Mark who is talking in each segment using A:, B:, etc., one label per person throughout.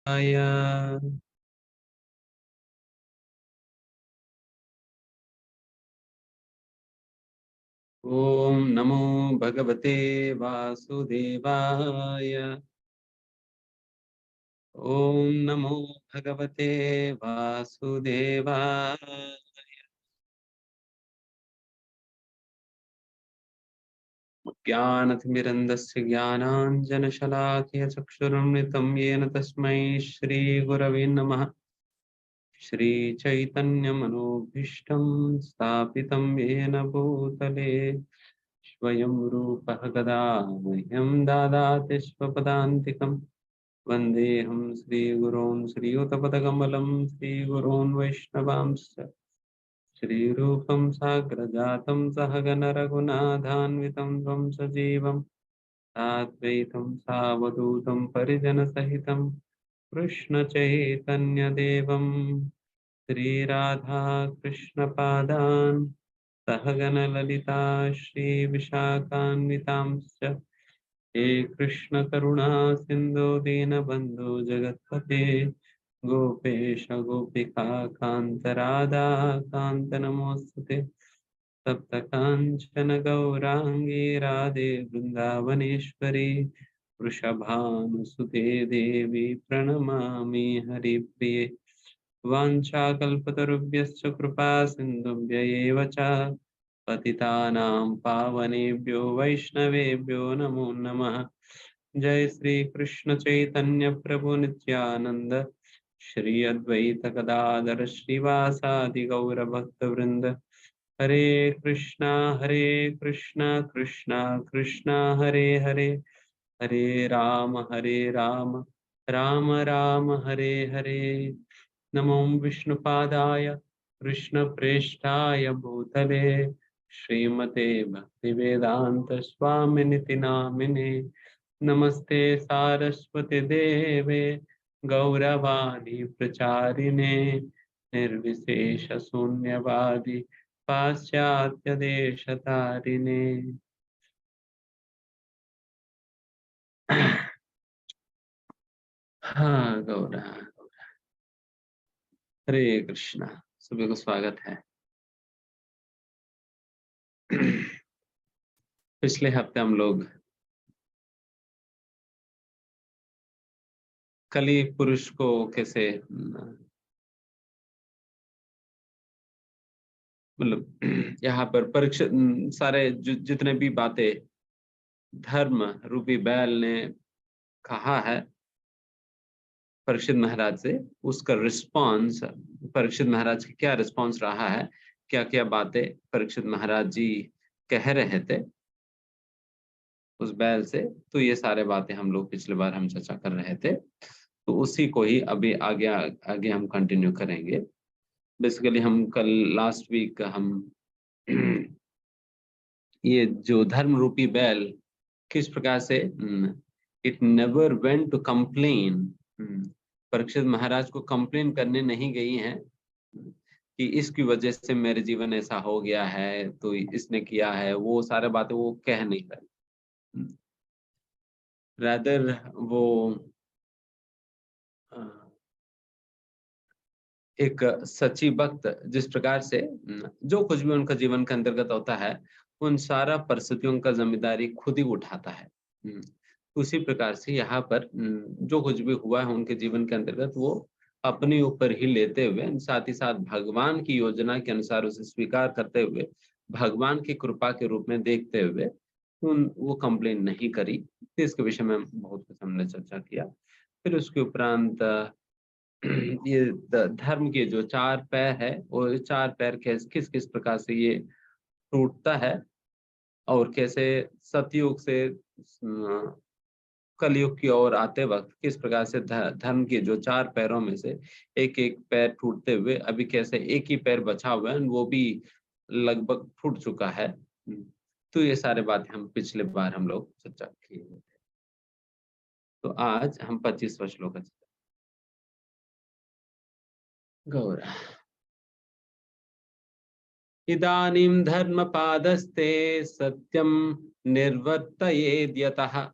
A: ओम नमो भगवते वासुदेवाय। ओम नमो भगवते वासुदेवाय। ज्ञानतिमिरन्दस्य ज्ञानाञ्जनशलाकया चक्षुरुन्मिलितं येन तस्मै श्रीगुरवे नमः। श्रीचैतन्यमनोभीष्टं स्थापितं येन भूतले स्वयं रूपः कदा मह्यं ददाति स्वपदान्तिकम्। वन्देऽहं श्रीगुरून् श्रीयुतपदकमलं श्रीगुरून् वैष्णवांश्च श्रीरूपं साग्रजातं सहगण रघुनाथान्वितं त्वं सजीवं साद्वैतं सावधूतं परिजनसहितं कृष्णचैतन्यदेवं श्रीराधा कृष्णपादान् सहगण ललिता श्रीविशाखान्वितांश्च हे कृष्ण करुणा सिंधु दीनबंधु जगत्पते गोपेश गोपिका कांत राधा कांत नमोस्तुते सप्त कांचन गौरांगी राधे वृंदावनेश्वरी वृषभानुसुते देवी प्रणमामि हरिप्रिये वाञ्छाकल्पतरुभ्यश्च कृपा सिन्धुभ्य एव च पतितानां पावनेभ्यो वैष्णवेभ्यो नमो नमः। जय श्री कृष्ण चैतन्य प्रभु नित्यानंद श्री अद्वैत गदाधर श्रीवासादि गौर भक्त वृंद। हरे कृष्णा कृष्णा कृष्णा हरे हरे, हरे राम राम राम हरे हरे। नमो विष्णुपादाय कृष्णप्रेष्ठाय भूतले श्रीमते भक्तिवेदांत स्वामिनिति नामिने। नमस्ते सारस्वती देवे गौरवाणी प्रचारिणे निर्विशेष शून्यवादी पाश्चात्य देशतारिणे। हाँ गौरा, हरे कृष्णा। सभी को स्वागत है। पिछले हफ्ते हम लोग कली पुरुष को कैसे मतलब यहाँ पर परीक्षित सारे जितने भी बातें धर्म रूपी बैल ने कहा है परीक्षित महाराज से, उसका रिस्पांस परीक्षित महाराज का क्या रिस्पांस रहा है, क्या क्या बातें परीक्षित महाराज जी कह रहे थे उस बैल से। तो ये सारे बातें हम लोग पिछले बार हम चर्चा कर रहे थे, तो उसी को ही अभी आगे हम कंटिन्यू करेंगे। बेसिकली हम कल लास्ट वीक हम ये जो धर्म रूपी बैल किस प्रकार से it never went to complain, Parikshit Maharaj को कंप्लेन करने नहीं गई हैं कि इसकी वजह से मेरे जीवन ऐसा हो गया है, तो इसने किया है, वो सारे बातें वो कह नहीं रहे। रादर वो एक सच्ची भक्त जिस प्रकार से जो कुछ भी उनका जीवन के अंतर्गत होता है उन सारा परिस्थितियों का जिम्मेदारी खुद ही उठाता है। उसी प्रकार से यहाँ पर जो कुछ भी हुआ है उनके जीवन के अंतर्गत वो अपने ऊपर ही लेते हुए, साथ ही साथ भगवान की योजना के अनुसार उसे स्वीकार करते हुए, भगवान की कृपा के रूप में देखते हुए वो कंप्लेन नहीं करी। इसके विषय में बहुत कुछ हमने चर्चा किया। फिर उसके उपरांत ये धर्म के जो चार पैर है वो चार पैर किस किस प्रकार से ये टूटता है और कैसे सतयुग से कलयुग की ओर आते वक्त किस प्रकार से धर्म के जो चार पैरों में से एक एक पैर टूटते हुए अभी कैसे एक ही पैर बचा हुआ है, वो भी लगभग टूट चुका है। तो ये सारे बातें हम पिछले बार हम लोग चर्चा किए थे। तो आज हम 25वां श्लोक गौरा। इदानीं धर्मपादस्ते सत्यं निर्वर्तयेद्यतः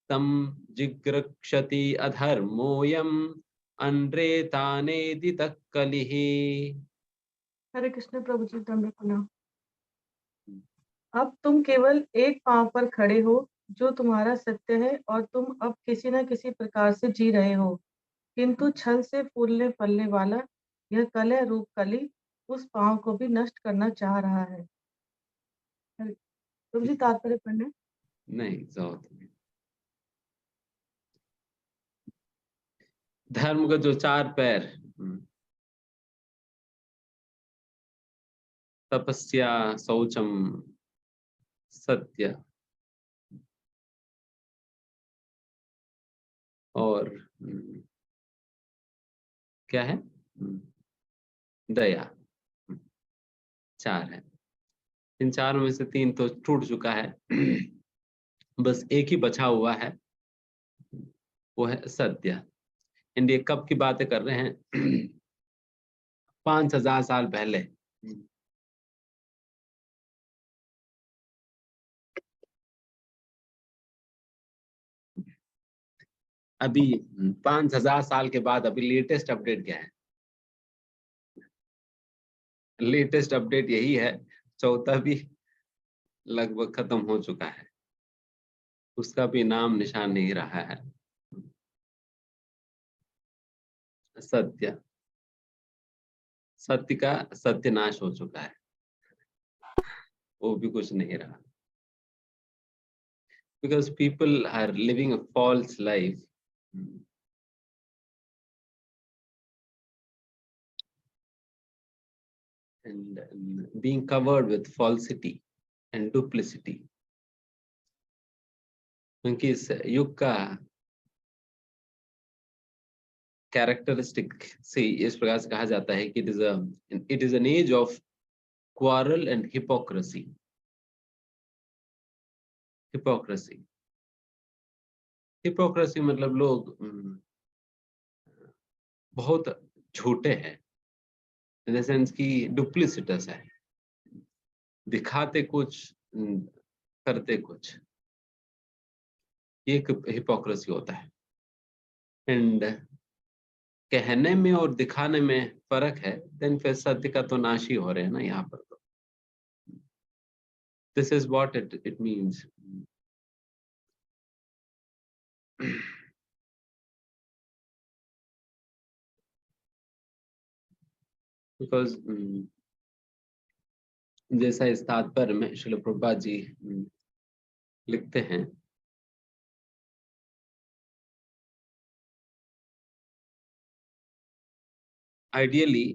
A: तं जिघ्रक्षति अधर्मोऽयं अनृतानेदितः कलिः।
B: हरे कृष्ण प्रभु जी, दंड पुनः। अब तुम केवल एक पांव पर खड़े हो, जो तुम्हारा सत्य है, और तुम अब किसी न किसी प्रकार से जी रहे हो, किंतु छल से फूलने फलने वाला यह कलह रूप कली उस पांव को भी नष्ट करना चाह रहा है। प्रभु जी तात्पर्य पढ़ने।
A: नहीं, धर्म का जो चार पैर, तपस्या, शौचम, सत्य और क्या है, दया, चार है। इन चारों में से तीन तो टूट चुका है, बस एक ही बचा हुआ है, वो है सत्य। इंडिया कब की बातें कर रहे हैं? 5000 साल पहले। अभी 5000 साल के बाद अभी लेटेस्ट अपडेट क्या है? लेटेस्ट अपडेट यही है, चौथा भी लगभग खत्म हो चुका है, उसका भी नाम निशान नहीं रहा है। सत्य, सत्य का सत्यानाश हो चुका है, वो भी कुछ नहीं रहा, because people are living a false life. And being covered with falsity and duplicity. क्योंकि इस युग का कैरेक्टरिस्टिक से इस प्रकार से कहा जाता है कि it is an age of quarrel and hypocrisy. Hypocrisy मतलब लोग बहुत झूठे हैं, इन द सेंस कि डुप्लिसिटस है, दिखाते कुछ, करते कुछ, ये हिपोक्रेसी होता है। एंड कहने में और दिखाने में फर्क है, देन फिर सत्य का तो नाश ही हो रहे हैं ना यहाँ पर। तो this is what it means. Because जैसा इस तात्पर्य में श्रील प्रभुपाद जी लिखते हैं, आइडियली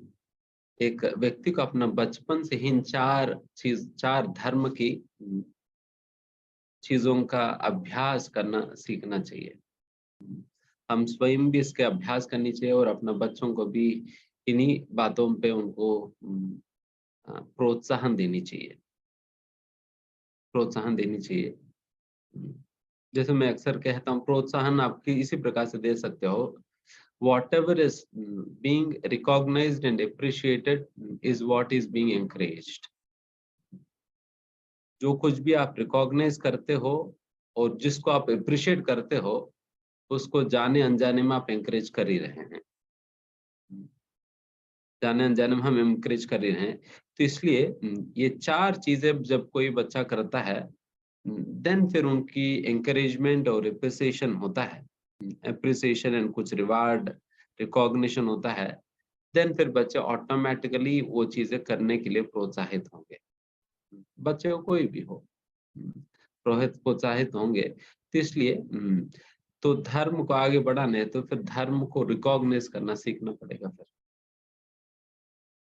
A: एक व्यक्ति को अपना बचपन से ही इन चार धर्म की चीजों का अभ्यास करना सीखना चाहिए। हम स्वयं भी इसके अभ्यास करनी चाहिए और अपने बच्चों को भी इन्हीं बातों पे उनको प्रोत्साहन देनी चाहिए, प्रोत्साहन देनी चाहिए। जैसे मैं अक्सर कहता हूँ, प्रोत्साहन आप इसी प्रकार से दे सकते हो, whatever is being recognized and appreciated is what is being encouraged. जो कुछ भी आप रिकॉग्नाइज करते हो और जिसको आप अप्रिशिएट करते हो, उसको जाने अनजाने में आप एंकरेज कर ही रहे हैं, जाने अनजाने में हम एंकरेज कर ही रहे हैं। तो इसलिए ये चार चीजें जब कोई बच्चा करता है, देन फिर उनकी एंकरेजमेंट और एप्रिसिएशन होता है, एप्रिसिएशन एंड कुछ रिवार्ड, रिकॉग्निशन होता है, देन फिर बच्चे ऑटोमेटिकली वो चीजें करने के लिए प्रोत्साहित होंगे। बच्चे को कोई भी हो, प्रोत्साहित होंगे। तो इसलिए तो धर्म को आगे बढ़ाना है तो फिर धर्म को रिकॉग्नाइज करना सीखना पड़ेगा, फिर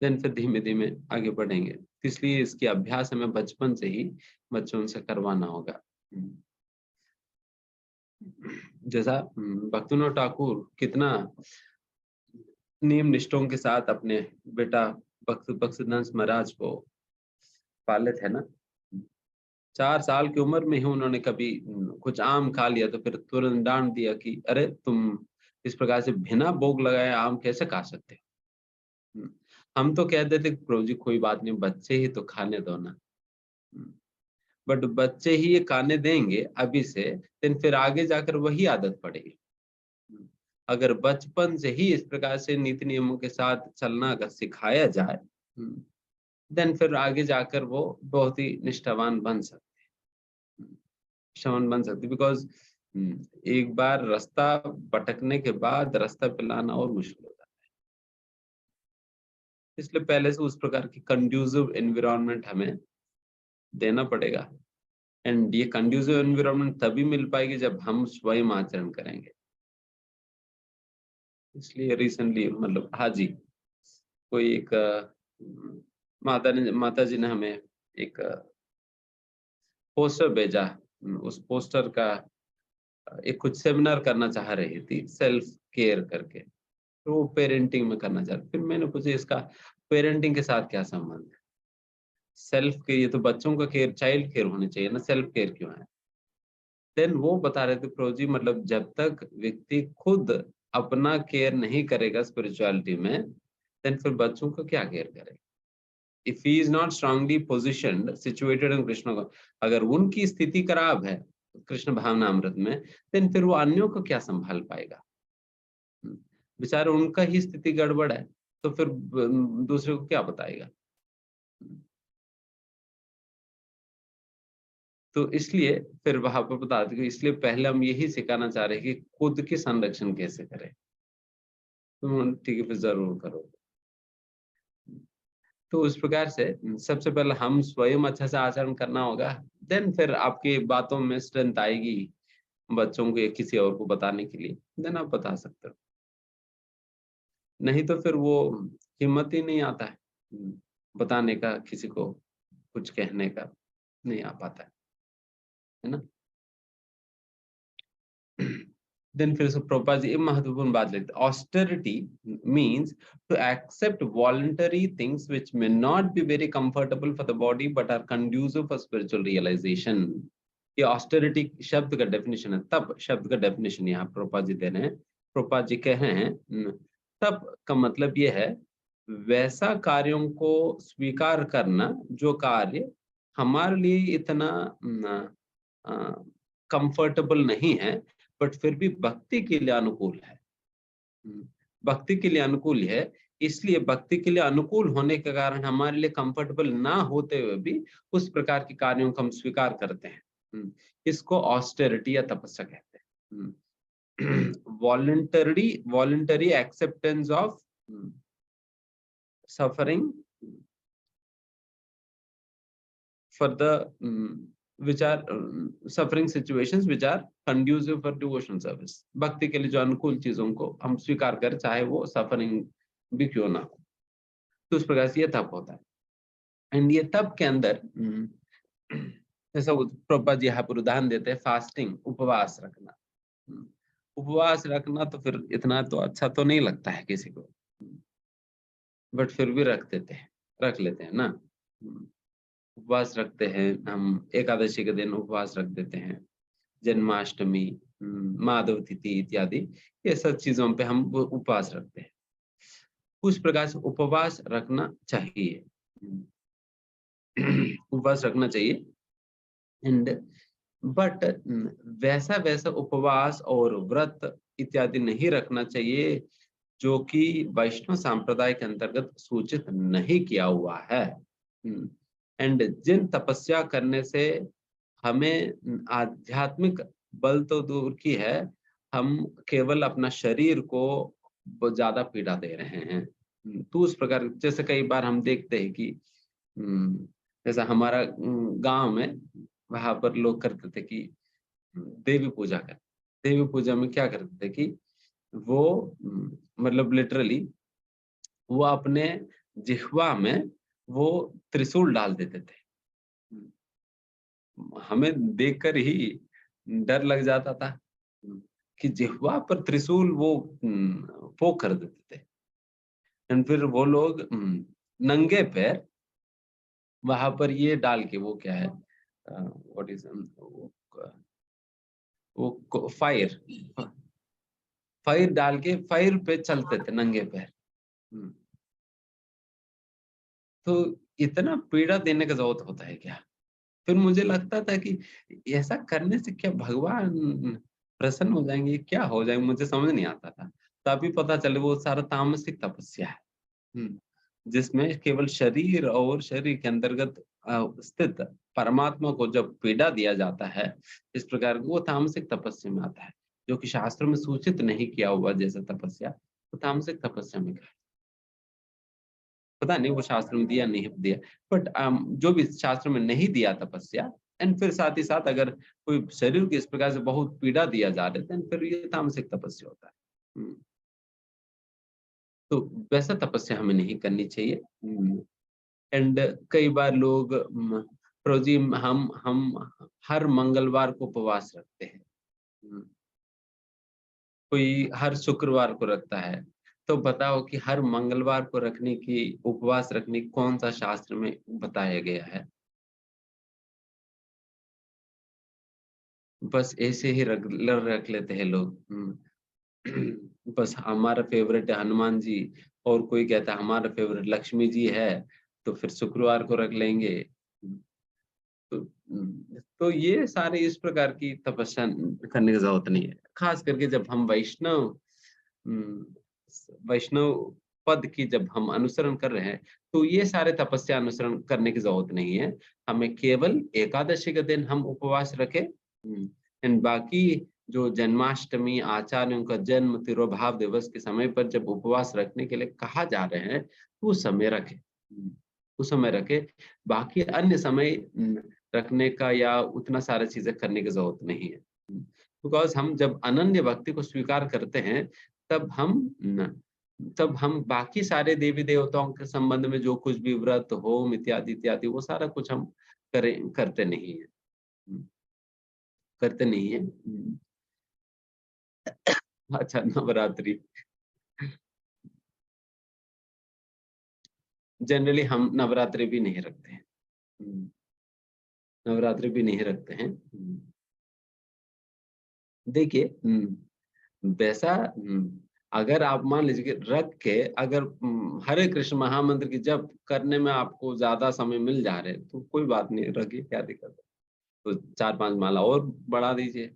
A: देन फिर धीमे धीमे आगे बढ़ेंगे। इसलिए इसकी अभ्यास हमें बचपन से ही बच्चों से करवाना होगा। जैसा भक्तिविनोद ठाकुर कितना नियम निष्ठों के साथ अपने बेटा बक्सुदास महाराज को पाले थे ना। 4 साल की उम्र में ही उन्होंने कभी कुछ आम खा लिया तो फिर तुरंत डांट दिया कि अरे तुम इस प्रकार से बिना भोग लगाए आम कैसे खा सकते हो। हम तो कह देते प्रभु जी कोई बात नहीं, बच्चे ही तो खाने दो ना। बट बच्चे ही ये खाने देंगे अभी से, फिर आगे जाकर वही आदत पड़ेगी। अगर बचपन से ही इस प्रकार से नीति नियमों के साथ चलना अगर सिखाया जाए, देन फिर आगे जाकर वो बहुत ही निष्ठावान बन सकते हैं, निष्ठावान बन सकते, बिकॉज एक बार रास्ता भटकने के बाद रास्ता पे लाना और मुश्किल होता है। इसलिए पहले से उस प्रकार की कंड्यूसिव एनवायरनमेंट हमें देना पड़ेगा। एंड ये कंड्यूसिव एनवायरनमेंट तभी मिल पाएगी जब हम स्वयं आचरण करेंगे। इसलिए रिसेंटली मतलब हाँ जी, कोई एक माता जी ने हमें एक पोस्टर भेजा। उस पोस्टर का एक कुछ सेमिनार करना चाह रही थी सेल्फ केयर करके, तो वो पेरेंटिंग में करना चाह रही। फिर मैंने पूछा इसका पेरेंटिंग के साथ क्या संबंध है? सेल्फ केयर, ये तो बच्चों का केयर, चाइल्ड केयर होनी चाहिए ना, सेल्फ केयर क्यों है? देन वो बता रहे थे प्रो जी, मतलब जब तक व्यक्ति खुद अपना केयर नहीं करेगा स्पिरिचुअलिटी में, देन फिर बच्चों को क्या केयर करेगा? If he is not strongly positioned situated in Krishna को, अगर उनकी स्थिति खराब है कृष्ण भावनामृत में, देन फिर वो अन्यों को क्या संभाल पाएगा? बेचारा उनका ही स्थिति गड़बड़ है, तो फिर दूसरे को क्या बताएगा? तो इसलिए फिर वहां पर बता दें, इसलिए पहले हम यही सिखाना चाह रहे हैं कि खुद की संरक्षण कैसे करें। तो ठीक है, फिर जरूर करो। तो उस प्रकार से सबसे पहले हम स्वयं अच्छा से आचरण करना होगा, देन फिर आपकी बातों में स्ट्रेंथ आएगी बच्चों को या किसी और को बताने के लिए, देन आप बता सकते हो। नहीं तो फिर वो हिम्मत ही नहीं आता है बताने का, किसी को कुछ कहने का नहीं आ पाता है ना। देन फिर से प्रभुपाद जी एक महत्वपूर्ण बात लिखते हैं, austerity means to accept voluntary things which may not be very comfortable for the body but are conducive for spiritual realization. ये ऑस्टेरिटी शब्द का डेफिनेशन है, तब शब्द का डेफिनेशन यहाँ प्रभुपाद जी दे रहे हैं। प्रभुपाद जी कह रहे हैं तब का मतलब ये है वैसा कार्यों को स्वीकार करना जो कार्य हमारे लिए इतना कंफर्टेबल नहीं है, बट फिर भी भक्ति के लिए अनुकूल है। भक्ति के लिए अनुकूल है, इसलिए भक्ति के लिए अनुकूल होने के कारण हमारे लिए कंफर्टेबल ना होते हुए भी उस प्रकार के कार्यों को हम स्वीकार करते हैं। इसको ऑस्टेरिटी या तपस्या कहते हैं। Voluntary acceptance of suffering for the which are suffering situations which are conducive for devotional service। भक्ति के लिए जो अनुकूल चीजों को हम स्वीकार करें, चाहे वो सफरिंग भी क्यों ना हो। तो उस प्रकार से ये तप होता है। एंड ये तप के अंदर जैसा प्रभुपाद जी यहाँ पर उदाहरण देते हैं, फास्टिंग, उपवास रखना। उपवास रखना तो फिर इतना तो अच्छा तो नहीं लगता है किसी को, बट फिर भी रख लेते हैं ना। उपवास रखते हैं हम, एकादशी के दिन उपवास रख देते हैं, जन्माष्टमी, माधव तिथि इत्यादि, ये सब चीजों पे हम उपवास रखते हैं। उस प्रकार से उपवास रखना चाहिए। उपवास रखना चाहिए। एंड बट वैसा वैसा उपवास और व्रत इत्यादि नहीं रखना चाहिए जो कि वैष्णव संप्रदाय के अंतर्गत सूचित नहीं किया हुआ है। एंड जिन तपस्या करने से हमें आध्यात्मिक बल तो दूर की है, हम केवल अपना शरीर को ज्यादा पीड़ा दे रहे हैं। तो उस प्रकार जैसे कई बार हम देखते हैं कि जैसा हमारा गांव में, वहां पर लोग करते थे कि देवी पूजा कर, देवी पूजा में क्या करते थे कि वो मतलब लिटरली वो अपने जिह्वा में वो त्रिशूल डाल देते थे। हमें देखकर ही डर लग जाता था कि जिह्वा पर त्रिशूल वो पोक कर देते थे। एंड फिर वो लोग नंगे पैर वहां पर ये डाल के, वो क्या है, व्हाट इज वो फायर, फायर डाल के फायर पे चलते थे नंगे पैर। तो इतना पीड़ा देने का जरूरत होता है क्या? फिर मुझे लगता था कि ऐसा करने से क्या भगवान प्रसन्न हो जाएंगे, क्या हो जाएंगे, मुझे समझ नहीं आता था। तभी पता चले वो सारा तामसिक तपस्या है। जिसमें केवल शरीर और शरीर के अंतर्गत स्थित परमात्मा को जब पीड़ा दिया जाता है, इस प्रकार की, वो तामसिक तपस्या में आता है, जो कि शास्त्रों में सूचित नहीं किया हुआ जैसे तपस्या, तो तामसिक तपस्या में कहा। पता नहीं वो शास्त्र में दिया नहीं दिया, बट जो भी शास्त्र में नहीं दिया तपस्या, एंड फिर साथ ही साथ अगर कोई शरीर को इस प्रकार से बहुत पीड़ा दिया जा रहा है, फिर ये तामसिक तपस्या होता है। तो वैसा तपस्या हमें नहीं करनी चाहिए। एंड कई बार लोग प्रोजी हम हर मंगलवार को उपवास रखते हैं। कोई हर शुक्रवार को रखता है। तो बताओ कि हर मंगलवार को रखने की, उपवास रखने की कौन सा शास्त्र में बताया गया है? बस ऐसे ही रख लेते हैं लोग। बस हमारा फेवरेट है हनुमान जी, और कोई कहता है हमारा फेवरेट लक्ष्मी जी है, तो फिर शुक्रवार को रख लेंगे। तो तो ये सारे इस प्रकार की तपस्या करने की जरूरत नहीं है। खास करके जब हम उम, वैष्णव पद की जब हम अनुसरण कर रहे हैं, तो ये सारे तपस्या अनुसरण करने की जरूरत नहीं है। हमें केवल एकादशी के दिन हम उपवास रखें। एंड बाकी जो जन्माष्टमी, आचार्यों का जन्म, तिरोभाव दिवस के समय पर जब उपवास रखने के लिए कहा जा रहे हैं, तो उस समय रखें। उस समय रखें। बाकी अन्य समय रखने का या उतना सारा चीजें करने की जरूरत नहीं है। बिकॉज़ हम जब अनन्य भक्ति को स्वीकार करते हैं, तब हम न तब हम बाकी सारे देवी-देवताओं के संबंध में जो कुछ भी व्रत, होम इत्यादि, वो सारा कुछ हम करते नहीं हैं। हुँ, करते नहीं हैं। अच्छा, नवरात्रि। जनरली हम नवरात्रि भी नहीं रखते हैं। हुँ, नवरात्रि भी नहीं रखते हैं। देखिए, वैसा अगर आप मान लीजिए कि रख के अगर हरे कृष्ण महामंत्र की जप करने में आपको ज़्यादा समय मिल जा रहे हैं, तो कोई बात नहीं, रखिए, क्या दिक्कत है? तो 4-5 माला और बढ़ा दीजिए।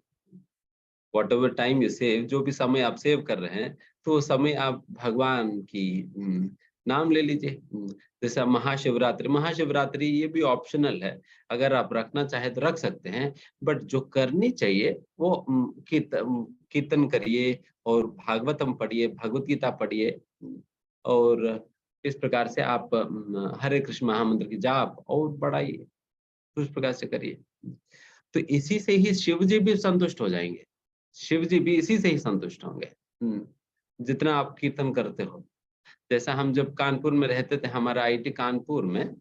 A: व्हाटएवर टाइम यू सेव, जो भी समय आप सेव कर रहे हैं, तो वो समय आप भगवान की नाम ले लीजिए। जैसे अब महाशिवरात्रि ये भी ऑप्शनल है। अगर आप रखना चाहें तो रख सकते हैं, बट जो करनी चाहिए वो कीर्तन करिए और भागवतम पढ़िए, भगवत गीता पढ़िए। और इस प्रकार से आप हरे कृष्ण महामंत्र की जाप और बढ़ाइए, तो इस प्रकार से करिए। तो इसी से ही शिव जी भी संतुष्ट हो जाएँगे। शिव जी भी इसी से ही संतुष्ट होंगे। जितना आप कीर्तन करते हो। जैसा हम जब कानपुर में रहते थे, हमारा आईआईटी कानपुर में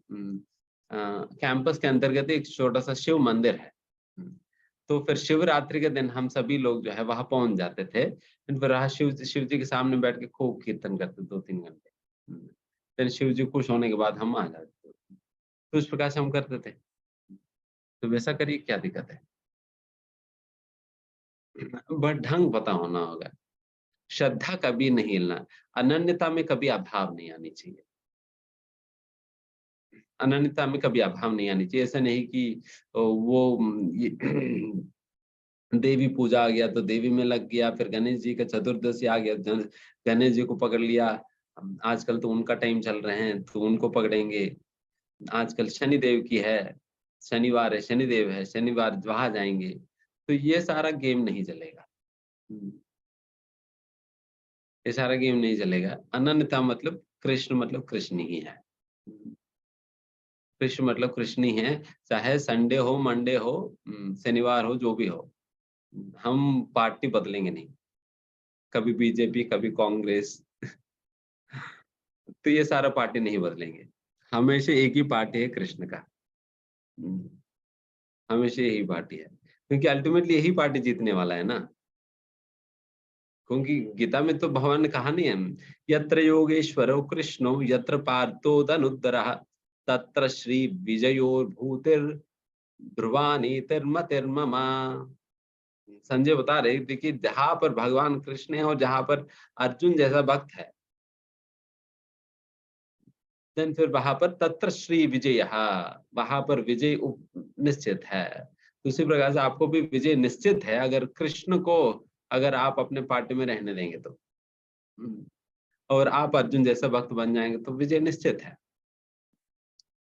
A: कैंपस के अंतर्गत एक छोटा-सा शिव मंदिर है। हुँ, तो फिर शिवरात्रि के दिन हम सभी लोग जो है वहाँ पहुँच जाते थे। फिर वहाँ शिव जी के सामने बैठ के खूब कीर्तन करते 2-3 घंटे। फिर शिव जी खुश होने के बाद हम आ जाते थे। तो इस प्रकार से हम करते थे। तो वैसा करिए, क्या दिक्कत है? बट ढंग पता होना होगा। श्रद्धा कभी नहीं हिलना, अनन्यता में कभी अभाव नहीं आनी चाहिए। अनन्यता में कभी अभाव नहीं आनी चाहिए। ऐसा नहीं कि वो ये देवी पूजा आ गया तो देवी में लग गया, फिर गणेश जी का चतुर्दशी आ गया, गणेश जी को पकड़ लिया। आजकल तो उनका टाइम चल रहे हैं, तो उनको पकड़ेंगे। आजकल शनिदेव की है, शनिवार है, शनिदेव है, शनिवार वहाँ जाएँगे। तो ये सारा गेम नहीं चलेगा। हुँ। ये सारा गेम नहीं चलेगा। अनन्यता मतलब कृष्ण ही है। हुँ, कृष्ण मतलब कृष्ण ही है, चाहे संडे हो, मंडे हो, शनिवार हो, जो भी हो। हम पार्टी बदलेंगे नहीं, कभी बीजेपी, कभी कांग्रेस। तो ये सारा पार्टी नहीं बदलेंगे। हमेशा एक ही पार्टी है, कृष्ण का। हुँ, हमेशा यही पार्टी है। क्योंकि अल्टीमेटली यही पार्टी जीतने वाला है ना। क्योंकि गीता में तो भगवान ने कहा नहीं है, यत्र योगेश्वरो कृष्णो यत्र पार्थो धनुर्धरः तत्र श्री विजयोर्भूतिर् ध्रुवानीतिर्मतिर्मम। संजय बता रहे थे कि जहाँ पर भगवान कृष्ण है और जहाँ पर अर्जुन जैसा भक्त है, देन फिर वहां पर तत्र श्री विजय, वहां पर विजय निश्चित है। उसी प्रकार से आपको भी विजय निश्चित है अगर कृष्ण को अगर आप अपने पार्टी में रहने देंगे तो। और आप अर्जुन जैसा भक्त बन जाएंगे तो विजय निश्चित है।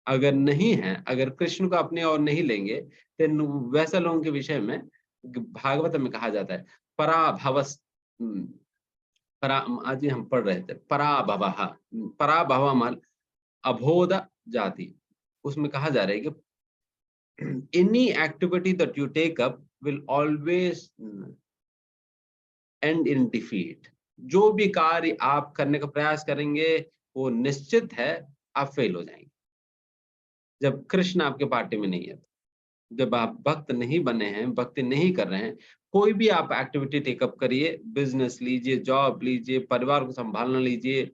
A: अगर नहीं है, अगर कृष्ण को अपने और नहीं लेंगे, तो वैसे लोगों के विषय में भागवत में कहा जाता है पराभवस। परा आज ही हम पढ़ रहे थे पराभवः। पराभव माल अबोध जाति। उसमें कहा जा रहा है कि any activity that you take up will always end in defeat। जो भी कार्य आप करने का प्रयास करेंगे वो निश्चित है आप फेल हो जाएंगे जब कृष्ण आपके पार्टी में नहीं है। जब आप भक्त नहीं बने हैं, भक्ति नहीं कर रहे हैं, कोई भी आप एक्टिविटी टेकअप करिए, बिजनेस लीजिए, जॉब लीजिए, परिवार को संभालना लीजिए,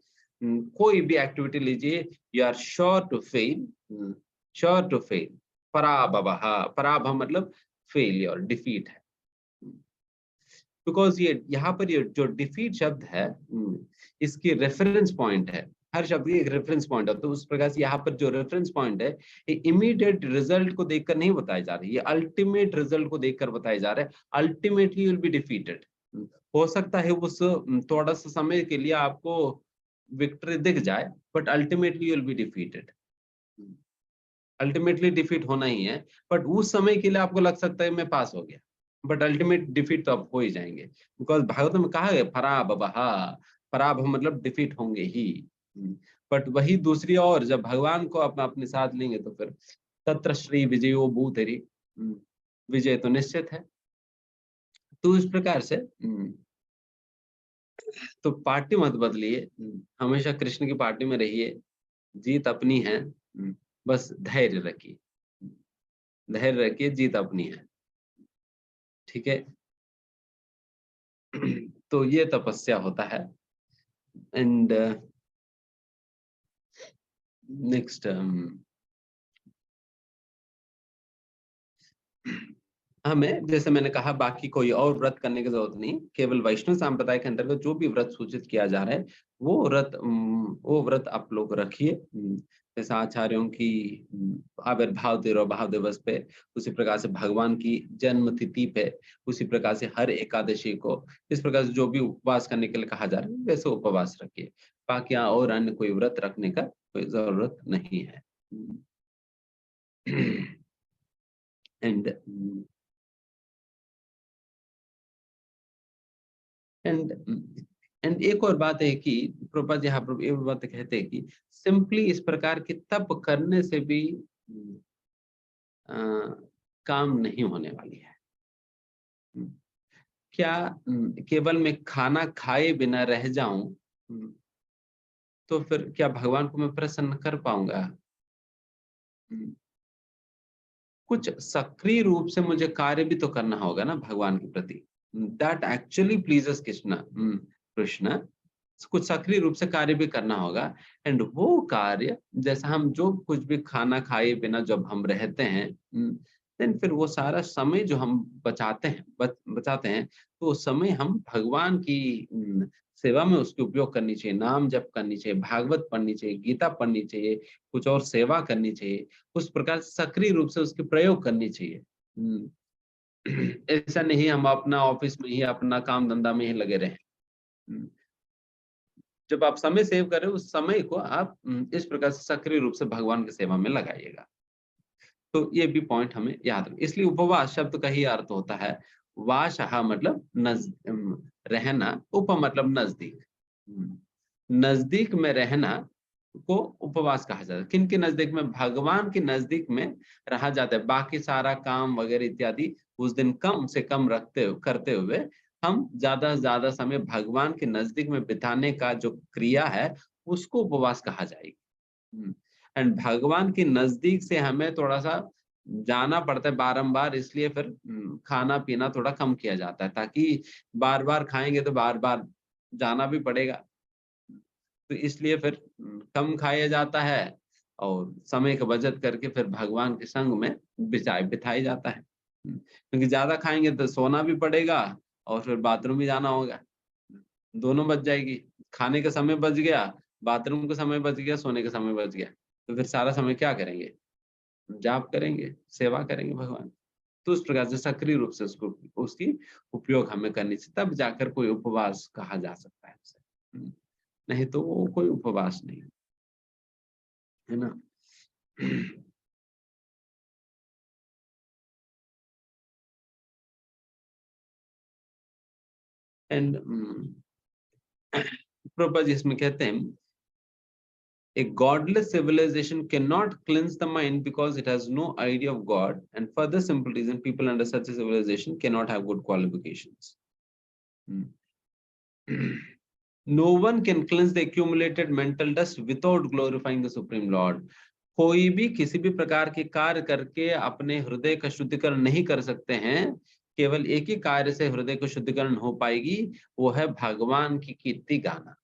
A: कोई भी एक्टिविटी लीजिए, you are sure to fail, sure to fail. पराभवः, पराभव मतलब फेलियर, डिफीट है। बिकॉज ये यहाँ पर ये जो डिफीट शब्द है इसकी रेफरेंस पॉइंट है। हर शब्द की एक रेफरेंस पॉइंट है, तो उस प्रकार से यहाँ पर जो रेफरेंस पॉइंट है ये इमीडिएट रिजल्ट को देखकर नहीं बताया जा रहा है, ये अल्टीमेट रिजल्ट को देखकर बताया जा रहा है। Ultimately you will be defeated. हो सकता है उस थोड़ा सा समय के लिए आपको विक्ट्री दिख जाए, but ultimately you will be defeated. Ultimately defeat होना ही है, बट उस समय के लिए आपको लग सकता है मैं पास हो गया, बट अल्टीमेट डिफीट तो आप हो ही जाएंगे। बिकॉज भागवत में कहा है पराभवः, पराभव मतलब डिफीट होंगे ही। बट वही दूसरी ओर जब भगवान को अपने साथ लेंगे तो फिर तत्र श्री विजयो भूतरि, विजय तो निश्चित है। तो इस प्रकार से तो पार्टी मत बदलिए, हमेशा कृष्ण की पार्टी में रहिए, जीत अपनी है। बस धैर्य रखिए, धैर्य रखिए, जीत अपनी है। ठीक है। तो ये तपस्या होता है। एंड नेक्स्ट हमें, जैसे मैंने कहा, बाकी कोई और व्रत करने की जरूरत नहीं, केवल वैष्णव संप्रदाय के अंतर्गत जो भी व्रत सूचित किया जा रहा है वो व्रत आप लोग रखिए। जैसे आचार्यों की आविर्भाव तिरोभाव दिवस पे, उसी प्रकार से भगवान की जन्म तिथि पे, उसी प्रकार से हर एकादशी को, इस प्रकार से जो भी उपवास करने के लिए कहा जा रहा है वैसे उपवास रखिए। बाकी और अन्य कोई व्रत रखने का कोई जरूरत नहीं है। एंड एंड एंड एक और बात है कि प्रभुपाद यहाँ पर एक बात कहते हैं कि सिंपली इस प्रकार के तप करने से भी आ, काम नहीं होने वाली है। क्या केवल मैं खाना खाए बिना रह जाऊं तो फिर क्या भगवान को मैं प्रसन्न कर पाऊंगा? कुछ सक्रिय रूप से मुझे कार्य भी तो करना होगा ना भगवान के प्रति, that actually pleases Krishna. Krishna कुछ सक्रिय रूप से कार्य भी करना होगा। एंड वो कार्य, जैसा हम जो कुछ भी खाना खाए बिना जब हम रहते हैं, देन फिर वो सारा समय जो हम बचाते हैं, तो उस समय हम भगवान की सेवा में उसके उपयोग करनी चाहिए। नाम जप करनी चाहिए, भागवत पढ़नी चाहिए, गीता पढ़नी चाहिए, कुछ और सेवा करनी चाहिए, उस प्रकार सक्रिय रूप से उसके प्रयोग करनी चाहिए। ऐसा नहीं हम अपना ऑफिस में ही अपना काम धंधा में ही लगे रहे। जब आप समय सेव कर रहे हो उस समय को आप इस प्रकार से सक्रिय रूप से भगवान की सेवा में लगाइएगा। तो ये भी पॉइंट हमें याद रखना। इसलिए उपवास शब्द का ही अर्थ होता है वाशहा मतलब रहना, उप मतलब नजदीक, नजदीक में रहना को उपवास कहा जाता है। किन के नजदीक में? भगवान के नजदीक में रहा जाता है। बाकी सारा काम वगैरह इत्यादि उस दिन कम से कम करते हुए हम ज्यादा से ज्यादा समय भगवान के नजदीक में बिताने का जो क्रिया है उसको उपवास कहा जाएगी। एंड भगवान के नजदीक से हमें थोड़ा सा जाना पड़ता है बारंबार, इसलिए फिर खाना पीना थोड़ा कम किया जाता है, ताकि बार बार खाएंगे तो बार बार जाना भी पड़ेगा। तो इसलिए फिर कम खाया जाता है और समय का बचत करके फिर भगवान के संग में बिताया जाता है। क्योंकि ज्यादा खाएंगे तो सोना भी पड़ेगा और फिर बाथरूम भी जाना होगा, दोनों बच जाएगी। खाने का समय बच गया, बाथरूम का समय बच गया, सोने का समय बच गया, तो फिर सारा समय क्या करेंगे? जाप करेंगे, सेवा करेंगे भगवान। तो उस प्रकार से सक्रिय रूप से उसको उसकी उपयोग हमें करनी चाहिए, तब जाकर कोई उपवास कहा जा सकता है उसे। नहीं तो वो कोई उपवास नहीं है ना। एंड प्रभुपाद जी इसमें कहते हैं, a godless civilization cannot cleanse the mind because it has no idea of God, and for the simple reason people under such a civilization cannot have good qualifications. No one can cleanse the accumulated mental dust without glorifying the Supreme Lord. कोई भी किसी भी प्रकार के कार्य करके अपने हृदय का शुद्धिकरण नहीं कर सकते हैं, केवल एक ही कार्य से हृदय को शुद्धिकरण हो पाएगी, वो है भगवान की कीर्ति गाना।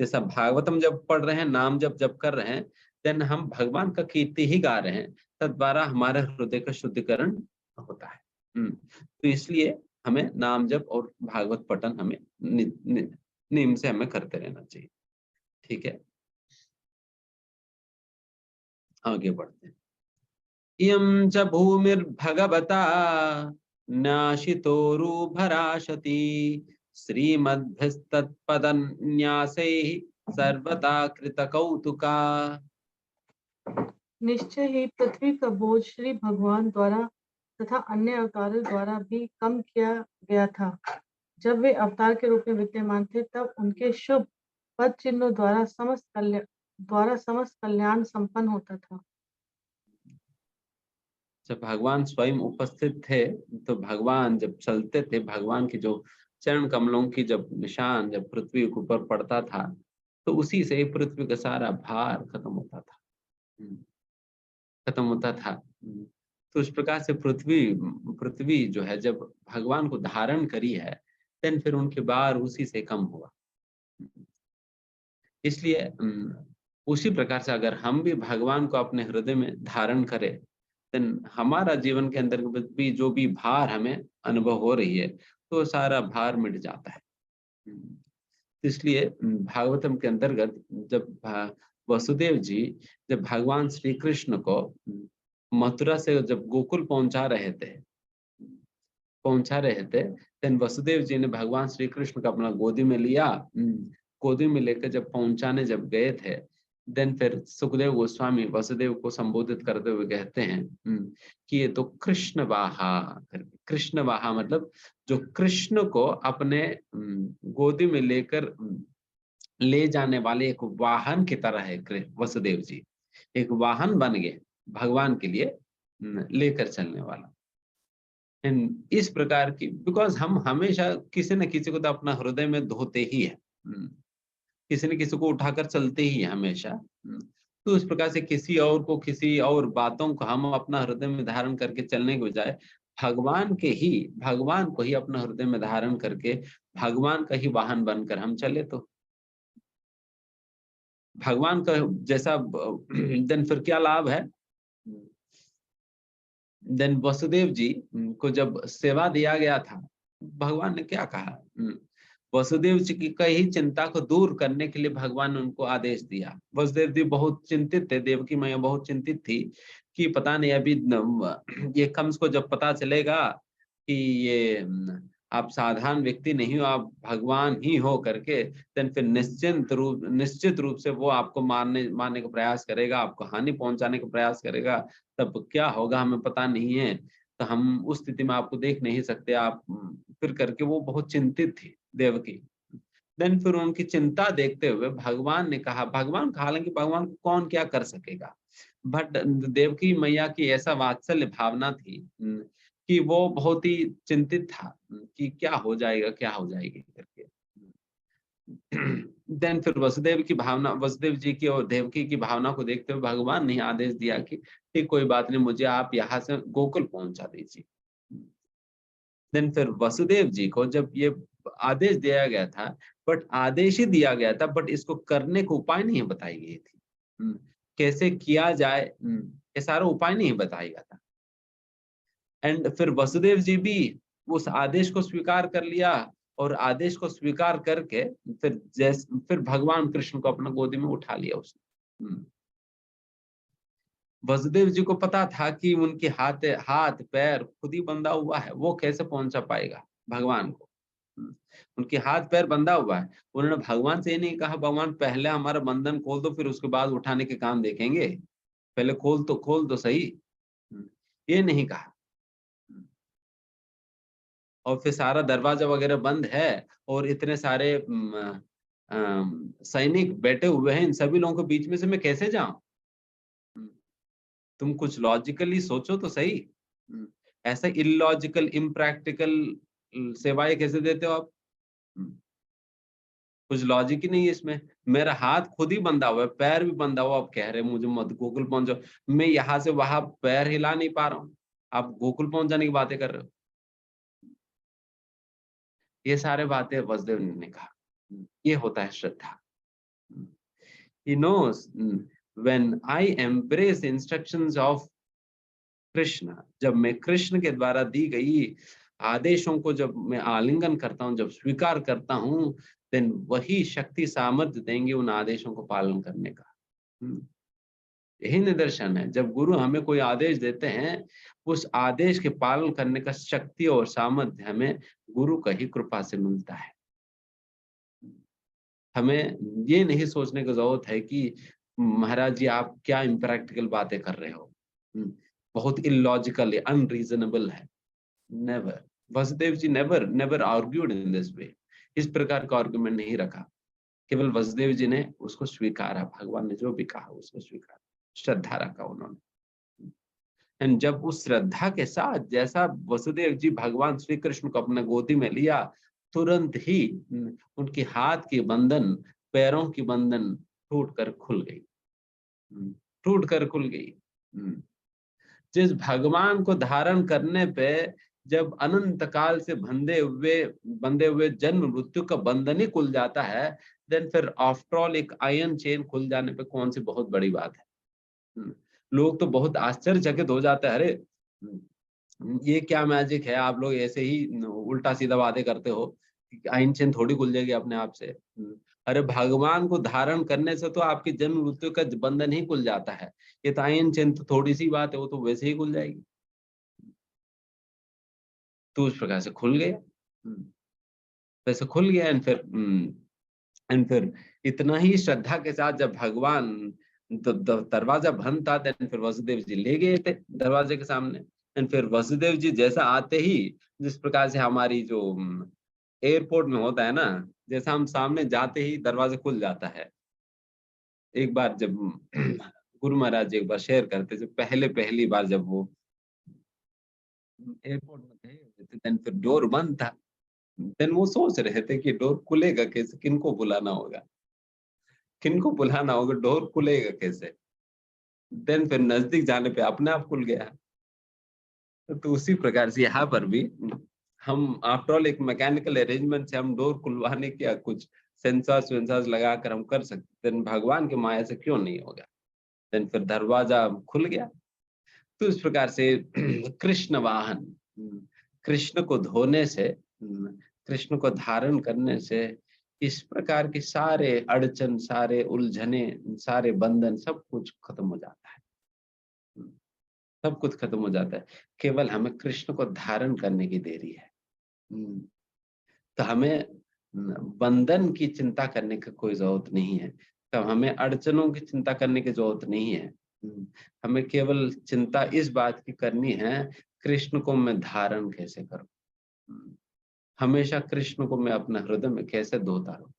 A: जैसा भागवतम जब पढ़ रहे हैं, नाम जब कर रहे हैं, देन हम भगवान का कीर्ति ही गा रहे हैं, तद्वारा हमारे हृदय का शुद्धिकरण होता है। तो इसलिए हमें नाम जप और भागवत पठन हमें नियम से हमें करते रहना चाहिए। ठीक है, आगे बढ़ते हैं। इयं च भूमिर्भगवता नाशितोरुभराशति श्रीमद्भिस्तत्पदन्यासैः सर्वदा कृतकौतुका।
B: निश्चय ही पृथ्वी का बोझ श्री भगवान द्वारा तथा अन्य अवतारों द्वारा भी कम किया गया था। जब वे अवतार के रूप में विद्यमान थे, तब उनके शुभ पद चिन्हों द्वारा समस्त कल्याण संपन्न होता था।
A: जब भगवान स्वयं उपस्थित थे, तो भगवान जब चलते थे, भगवान की जो चरण कमलों की जब निशान जब पृथ्वी के ऊपर पड़ता था, तो उसी से पृथ्वी का सारा भार खत्म होता था, खत्म होता था। तो इस प्रकार से पृथ्वी जो है जब भगवान को धारण करी है, देन फिर उनके भार उसी से कम हुआ। इसलिए उसी प्रकार से अगर हम भी भगवान को अपने हृदय में धारण करें, देन हमारा जीवन के अंदर भी जो भी भार हमें अनुभव हो रही है, तो सारा भार मिट जाता है। इसलिए भागवतम के अंतर्गत जब वसुदेव जी जब भगवान श्री कृष्ण को मथुरा से जब गोकुल पहुंचा रहे थे, देन वसुदेव जी ने भगवान श्री कृष्ण को अपना गोदी में लिया। गोदी में लेकर जब पहुंचाने जब गए थे, देन फिर सुखदेव गोस्वामी वसुदेव को संबोधित करते हुए कहते हैं कि ये तो कृष्ण वाहा, कृष्ण वाहा मतलब जो कृष्ण को अपने गोदी में लेकर ले जाने वाले एक वाहन की तरह है। वसुदेव जी एक वाहन बन गए भगवान के लिए लेकर चलने वाला। इस प्रकार की, बिकॉज हम हमेशा किसी न किसी को तो अपना हृदय में धोते ही है, किसी न किसी को उठाकर चलते ही है हमेशा। तो इस प्रकार से किसी और को, किसी और बातों को हम अपना हृदय में धारण करके चलने के बजाय भगवान को ही अपना हृदय में धारण करके भगवान का ही वाहन बनकर हम चले, तो भगवान का जैसा देन फिर क्या लाभ है। देन वसुदेव जी को जब सेवा दिया गया था, भगवान ने क्या कहा, वसुदेव जी की कई चिंता को दूर करने के लिए भगवान ने उनको आदेश दिया। वसुदेव जी बहुत चिंतित थे, देवकी मैया बहुत चिंतित थी कि पता नहीं अभी ये कंस को जब पता चलेगा कि ये आप साधारण व्यक्ति नहीं हो, आप भगवान ही हो करके, देन फिर निश्चित रूप से वो आपको मारने का प्रयास करेगा, आपको हानि पहुंचाने का प्रयास करेगा। तब क्या होगा हमें पता नहीं है, तो हम उस स्थिति में आपको देख नहीं सकते। आप फिर करके वो बहुत चिंतित थी देवकी। देन फिर उनकी चिंता देखते हुए भगवान ने कहा, हालांकि भगवान को कौन क्या कर सकेगा, बट देवकी मैया की ऐसा वात्सल्य भावना थी कि वो बहुत ही चिंतित था कि क्या हो जाएगी करके। देन फिर वसुदेव जी की और देवकी की भावना को देखते हुए भगवान ने आदेश दिया कि ठीक कोई बात नहीं, मुझे आप यहाँ से गोकुल पहुंचा दीजिए। देन फिर वसुदेव जी को जब ये आदेश दिया गया था, बट आदेश ही दिया गया था, बट इसको करने को उपाय नहीं बताई गई थी, कैसे किया जाए ये सारा उपाय नहीं बताया गया था। एंड फिर वसुदेव जी भी उस आदेश को स्वीकार कर लिया, और आदेश को स्वीकार करके फिर भगवान कृष्ण को अपना गोदी में उठा लिया उसने। वसुदेव जी को पता था कि उनके हाथ हाथ पैर खुद ही बंधा हुआ है, वो कैसे पहुंचा पाएगा भगवान को। हम्म, उनके हाथ पैर बंधा हुआ है। उन्होंने भगवान से ये नहीं कहा भगवान पहले हमारा बंधन खोल दो फिर उसके बाद उठाने के काम देखेंगे, पहले खोल तो सही। ये नहीं कहा। और फिर सारा दरवाजा वगैरह बंद है और इतने सारे सैनिक बैठे हुए हैं, इन सभी लोगों के बीच में से मैं कैसे जाऊं? तुम कुछ लॉजिकली सोचो तो सही। हम्म, ऐसा इलॉजिकल इम्प्रैक्टिकल सेवाएं कैसे देते हो आप? हम्म, कुछ लॉजिक ही नहीं है इसमें। मेरा हाथ खुद ही बंधा हुआ है, पैर भी बंधा हुआ, आप कह रहे हैं मुझे मत गोकुल पहुंचो। मैं यहाँ से वहां पैर हिला नहीं पा रहा हूँ, आप गोकुल पहुंच जाने की बातें कर रहे हो। ये सारे बातें वसुदेव ने कहा। ये होता है श्रद्धा। He knows when I embrace the instructions of Krishna, जब मैं कृष्ण के द्वारा दी गई आदेशों को जब मैं आलिंगन करता हूँ, जब स्वीकार करता हूँ, देन वही शक्ति सामर्थ्य देंगे उन आदेशों को पालन करने का। यही निदर्शन है, जब गुरु हमें कोई आदेश देते हैं, उस आदेश के पालन करने का शक्ति और सामर्थ्य हमें गुरु का ही कृपा से मिलता है। हमें ये नहीं सोचने की जरूरत है कि महाराज जी आप क्या इम्प्रैक्टिकल बातें कर रहे हो, बहुत इलॉजिकल है, अनरीजनेबल है। Never, Vasudev ji never never argued in this way. इस प्रकार का आर्गुमेंट नहीं रखा। केवल वसुदेव जी ने उसको स्वीकारा, भगवान ने जो भी कहा उसको स्वीकारा, श्रद्धा रखा उन्होंने। एंड जब उस श्रद्धा के साथ जैसा वसुदेव जी भगवान श्री कृष्ण को अपने गोदी में लिया, तुरंत ही उनके हाथ की बंधन, पैरों की बंधन टूट कर खुल गई। टूट कर खुल गई। जिस भगवान को धारण करने पे जब अनंत काल से बंधे हुए जन्म मृत्यु का बंधन ही खुल जाता है, देन फिर आफ्टर ऑल एक आयरन चेन खुल जाने पे कौन सी बहुत बड़ी बात है। लोग तो बहुत आश्चर्यचकित हो जाते हैं, अरे ये क्या मैजिक है, आप लोग ऐसे ही उल्टा सीधा बातें करते हो, आयन चेन थोड़ी खुल जाएगी अपने आप से। अरे भगवान को धारण करने से तो आपकी जन्म मृत्यु का बंधन ही खुल जाता है। ये तो आयन चेन तो थोड़ी सी बात है, वो तो वैसे ही खुल जाएगी। तो उस प्रकार से खुल गया। वैसे खुल गया। एंड फिर इतना ही श्रद्धा के साथ जब भगवान दरवाजा बंद था, देन फिर वसुदेव जी ले गए थे दरवाजे के सामने। एंड फिर वसुदेव जी जैसा आते ही, जिस प्रकार से हमारी जो एयरपोर्ट में होता है ना, जैसा हम सामने जाते ही दरवाजा खुल जाता है। एक बार जब गुरु महाराज जी एक बार शेयर करते, जब पहली बार जब वो एयरपोर्ट में गए हुए थे, देन फिर डोर बंद था। देन वो सोच रहे थे कि डोर खुलेगा कैसे, किनको बुलाना होगा, डोर खुलेगा कैसे। देन फिर नजदीक जाने पे अपने आप खुल गया। तो उसी प्रकार से यहाँ पर भी हम आफ्टर ऑल एक मैकेनिकल अरेंजमेंट से हम डोर खुलवाने की या कुछ सेंसर्स वेंसर्स लगाकर हम कर सकते, देन भगवान की माया से क्यों नहीं होगा। देन फिर दरवाजा खुल गया। तो इस प्रकार से कृष्ण वाहन, कृष्ण को धोने से, कृष्ण को धारण करने से इस प्रकार के सारे अड़चन, सारे उलझने, सारे बंधन सब कुछ खत्म हो जाता है। सब कुछ खत्म हो जाता है। केवल हमें कृष्ण को धारण करने की देरी है। तो हमें बंधन की चिंता करने की कोई जरूरत नहीं है। तो हमें अड़चनों की चिंता करने की जरूरत नहीं है। हमें केवल चिंता इस बात की करनी है, कृष्ण को मैं धारण कैसे करूं। हमेशा कृष्ण को मैं अपने हृदय में कैसे धोता रहूं।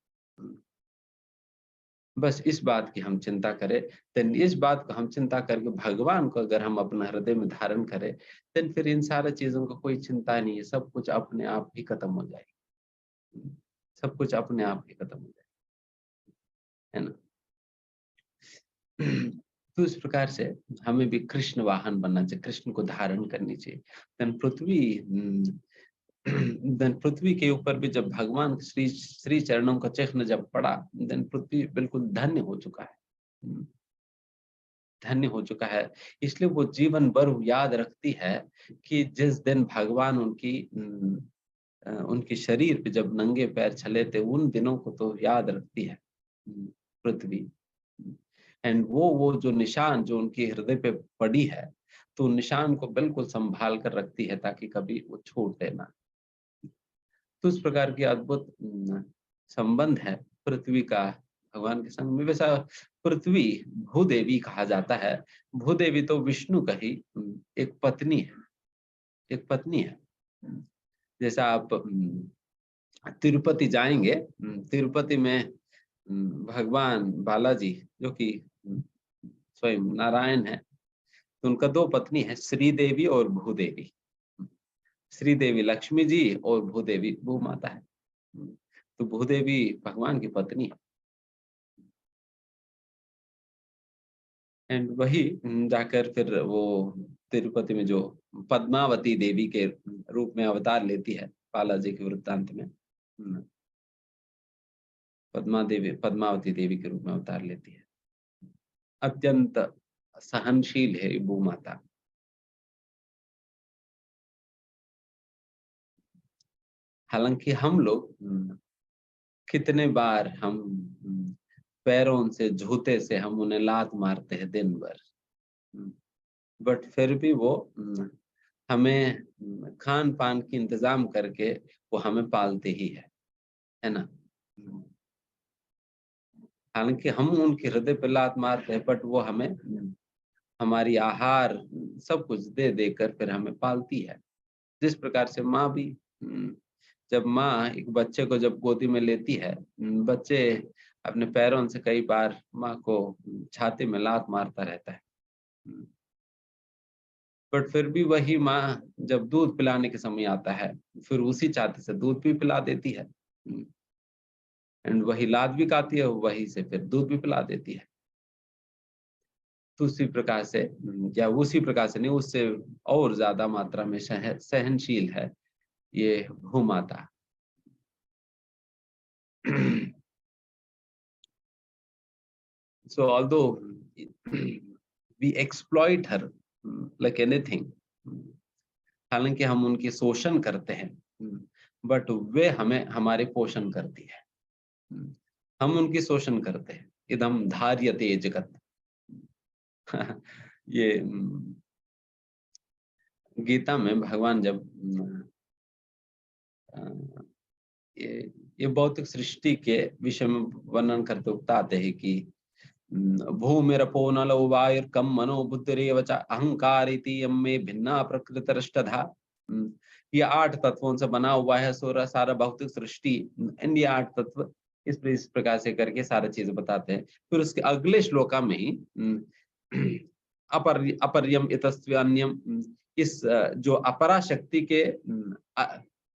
A: बस इस बात की हम चिंता करें। देन इस बात को हम चिंता करके भगवान को अगर हम अपने हृदय में धारण करें, देन फिर इन सारी चीजों को कोई चिंता नहीं है, सब कुछ अपने आप ही खत्म हो जाएगी। सब कुछ अपने आप ही खत्म हो जाएगा, है ना। तो इस प्रकार से हमें भी कृष्ण वाहन बनना चाहिए, कृष्ण को धारण करनी चाहिए। देन पृथ्वी के ऊपर भी जब भगवान श्री श्री चरणों का चिन्ह जब पड़ा, देन पृथ्वी बिल्कुल धन्य हो चुका है। धन्य हो चुका है। इसलिए वो जीवन भर याद रखती है कि जिस दिन भगवान उनकी शरीर पे जब नंगे पैर चले थे, उन दिनों को तो याद रखती है पृथ्वी। एंड वो जो निशान जो उनके हृदय पे पड़ी है, तो निशान को बिल्कुल संभाल कर रखती है ताकि कभी वो छूटे ना। तो इस प्रकार की अद्भुत संबंध है पृथ्वी का भगवान के संग में। वैसा पृथ्वी भूदेवी कहा जाता है। भूदेवी तो विष्णु का ही एक पत्नी है, एक पत्नी है। जैसा आप तिरुपति जाएंगे, तिरुपति में भगवान बालाजी जो कि स्वयं नारायण है, तो उनका दो पत्नी है, श्री देवी और भूदेवी। श्री देवी लक्ष्मी जी और भूदेवी भू माता है। तो भूदेवी भगवान की पत्नी है। एंड वही जाकर फिर वो तिरुपति में जो पद्मावती देवी के रूप में अवतार लेती है बालाजी के वृत्तांत में, पद्मावती देवी के रूप में अवतार लेती है। अत्यंत सहनशील है भू माता। हालांकि हम लोग कितने बार हम पैरों से जूते से हम उन्हें लात मारते हैं दिन भर, बट फिर भी वो हमें खान पान की इंतजाम करके वो हमें पालते ही है ना। हालांकि हम उनके हृदय पे लात मारते हैं, बट वो हमें हमारी आहार सब कुछ दे देकर फिर हमें पालती है। जिस प्रकार से माँ भी जब माँ एक बच्चे को जब गोदी में लेती है, बच्चे अपने पैरों से कई बार माँ को छाती में लात मारता रहता है, बट फिर भी वही माँ जब दूध पिलाने के समय आता है, फिर उसी छाती से दूध भी पिला देती है। एंड वही लात भी खाती है, वही से फिर दूध भी पिला देती है। तो उसी प्रकार से या उसी प्रकार से नहीं, उससे और ज्यादा मात्रा में सहनशील है ये भूमाता। So although we exploit her like anything, हालांकि हम उनकी शोषण करते हैं, बट वे हमें हमारे पोषण करती है। हम उनकी शोषण करते हैं। इदम धार्यते जगत। ये गीता में भगवान जब ये भौतिक सृष्टि के विषय में वर्णन करते बताते हैं कि भूमिरपो नलो वायुर्कम मनो बुद्धिरेव च अहंकार इति यम्मे भिन्ना प्रकृतिरष्टधा। ये 8 तत्वों से बना हुआ है सारा भौतिक सृष्टि। ये 8 तत्व इस प्रकार से करके सारी चीजें बताते हैं। फिर उसके अगले श्लोका में ही अपरयम इतस्त्व अन्यम, इस जो अपरा शक्ति के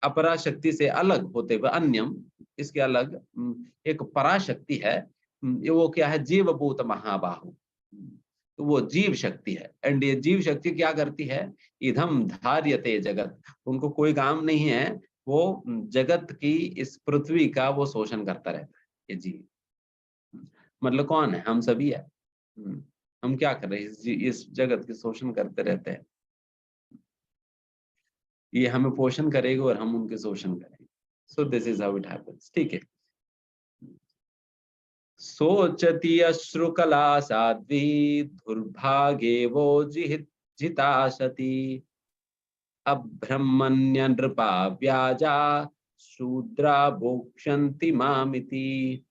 A: अपरा शक्ति से अलग होते हुए अन्यम, इसके अलग एक पराशक्ति है। ये वो क्या है? जीवभूत महाबाहु। तो वो जीव शक्ति है। एंड ये जीव शक्ति क्या करती है? इधम धार्यते जगत। उनको कोई काम नहीं है, वो जगत की इस पृथ्वी का वो शोषण करता रहता है। ये जीव मतलब कौन है? हम सभी है। हम क्या कर रहे हैं? इस जगत के शोषण करते रहते हैं। ये हमें पोषण करेगी और हम उनके शोषण करेंगे। सो this is how it happens. ठीक है। सोचती अश्रुकला साध्वी दुर्भागे वो जिता सती अब्रह्मण्य नृपा व्याजा शूद्रा भोक्षन्ति मामिति।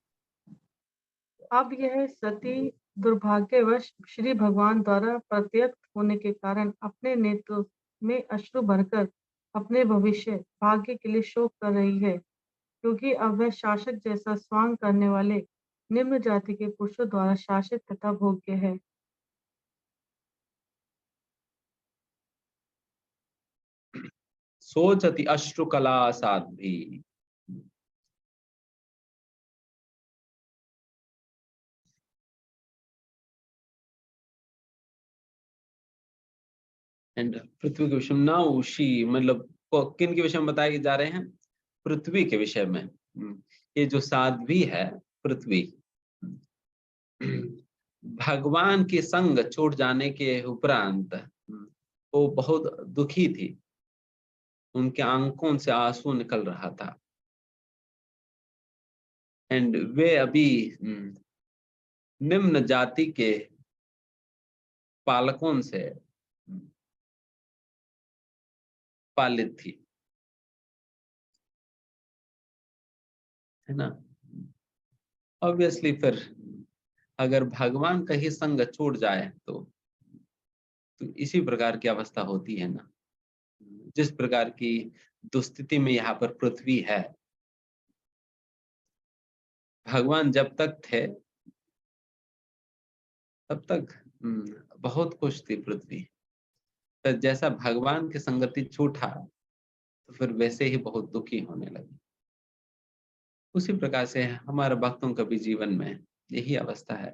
B: अब यह सती दुर्भाग्यवश श्री भगवान द्वारा प्रत्यक्त होने के कारण अपने नेत्र में अश्रु भरकर अपने भविष्य भाग्य के लिए शोक कर रही है, क्योंकि अब वह शासक जैसा स्वांग करने वाले निम्न जाति के पुरुषों द्वारा शासित तथा भोग्य है।
A: सोचती अश्रुकला साध्वी। एंड पृथ्वी के विषय में नाउ शी, मतलब किन के विषय में बताए जा रहे हैं? पृथ्वी के विषय में। ये जो साध्वी है पृथ्वी, भगवान के संग छूट जाने के उपरांत वो बहुत दुखी थी। उनके आंखों से आंसू निकल रहा था। एंड वे अभी निम्न जाति के पालकों से पालित थी, है ना। ऑब्वियसली फिर अगर भगवान का ही संग छूट जाए तो इसी प्रकार की अवस्था होती है ना। जिस प्रकार की दुस्थिति में यहाँ पर पृथ्वी है, भगवान जब तक थे तब तक बहुत खुश थी पृथ्वी। तो जैसा भगवान की संगति छूटा तो फिर वैसे ही बहुत दुखी होने लगी। उसी प्रकार से हमारे भक्तों का भी जीवन में यही अवस्था है।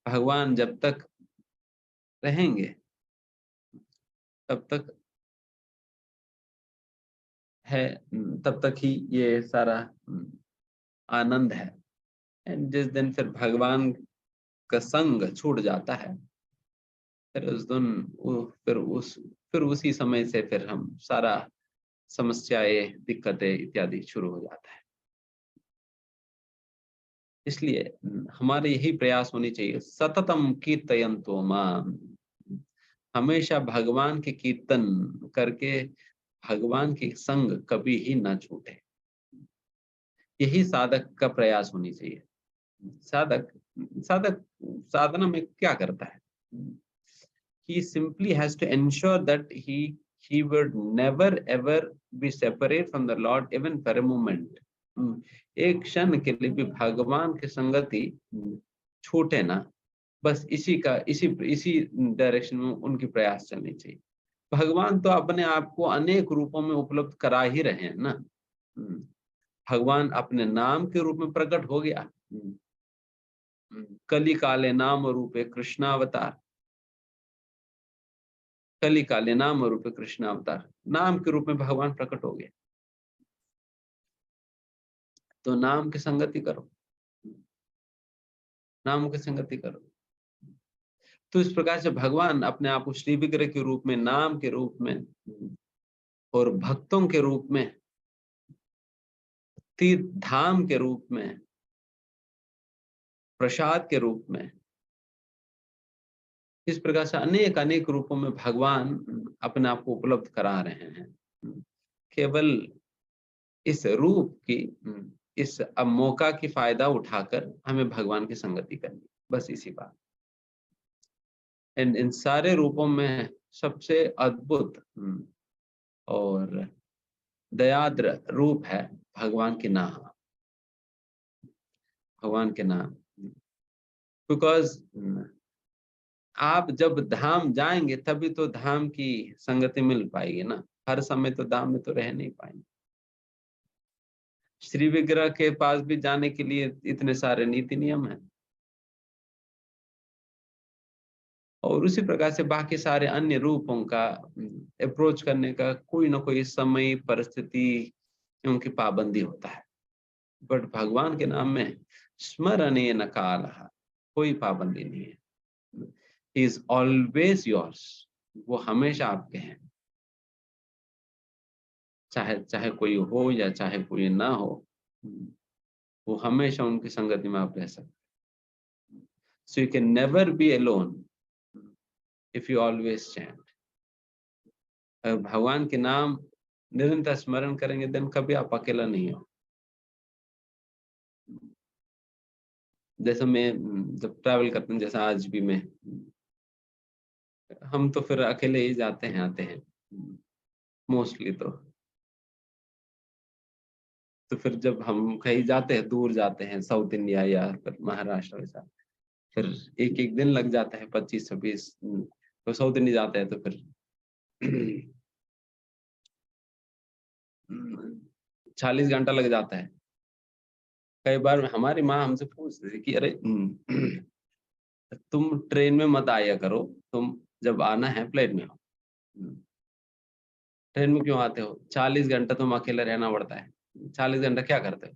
A: भगवान जब तक रहेंगे तब तक है, तब तक ही ये सारा आनंद है। एंड जिस दिन फिर भगवान का संग छूट जाता है, फिर उस दिन फिर उसी समय से फिर हम सारा समस्याएं, दिक्कतें इत्यादि शुरू हो जाता है। इसलिए हमारे यही प्रयास होनी चाहिए, सततम कीर्तयन्तो माम, हमेशा भगवान के कीर्तन करके भगवान के संग कभी ही ना छूटे। यही साधक का प्रयास होनी चाहिए। साधक साधक साधना में क्या करता है? He simply has to ensure that he would never ever be separate from the Lord even for a moment. एक क्षण के लिए भी भगवान की संगति छूटे ना, बस इसी डायरेक्शन में उनकी प्रयास चलनी चाहिए। भगवान तो अपने आप को अनेक रूपों में उपलब्ध करा ही रहे हैं ना। भगवान अपने नाम के रूप में प्रकट हो गया। कली काले नाम रूपे कृष्णावतार, कली काले नाम रूपे कृष्णावतार, नाम के रूप में भगवान प्रकट हो गए। तो नाम की संगति करो, नाम की संगति करो। तो इस प्रकार से भगवान अपने आप को श्री विग्रह के रूप में, नाम के रूप में और भक्तों के रूप में, तीर्थ धाम के रूप में, प्रसाद के रूप में, इस प्रकार से अनेक अनेक रूपों में भगवान अपने आप को उपलब्ध करा रहे हैं। केवल इस रूप की, इस मौका की फायदा उठाकर हमें भगवान की संगति करनी, बस इसी बात। इन सारे रूपों में सबसे अद्भुत और दयाद्र रूप है भगवान के नाम, भगवान के नाम। बिकॉज आप जब धाम जाएंगे तभी तो धाम की संगति मिल पाएगी ना। हर समय तो धाम में तो रह नहीं पाएंगे। श्री विग्रह के पास भी जाने के लिए इतने सारे नीति नियम हैं, और उसी प्रकार से बाकी सारे अन्य रूपों का अप्रोच करने का कोई ना कोई समय, परिस्थिति, उनकी पाबंदी होता है। बट भगवान के नाम में स्मरणे न कालः, कोई पाबंदी नहीं है। He is always yours, वो हमेशा आपके हैं। चाहे कोई हो या चाहे कोई ना हो, वो हमेशा उनकी संगति में आप रह सकते। So you can never be alone if you always chant. अगर भगवान के नाम निरंतर स्मरण करेंगे देन कभी आप अकेला नहीं हो। जैसे मैं जब ट्रैवल करते हैं, जैसा आज भी मैं, हम तो फिर अकेले ही जाते हैं आते हैं मोस्टली। तो फिर जब हम कहीं जाते हैं, दूर जाते हैं, साउथ इंडिया या फिर महाराष्ट्र वैसा, फिर एक एक दिन लग जाता है, 25-26। तो साउथ इंडिया जाते हैं तो फिर 40 घंटा लग जाता है। कई बार हमारी माँ हमसे पूछती थी कि अरे तुम ट्रेन में मत आया करो, तुम जब आना है प्लेन में हो। ट्रेन में क्यों आते हो? 40 घंटा तुम अकेला रहना पड़ता है। 40 घंटा क्या करते हो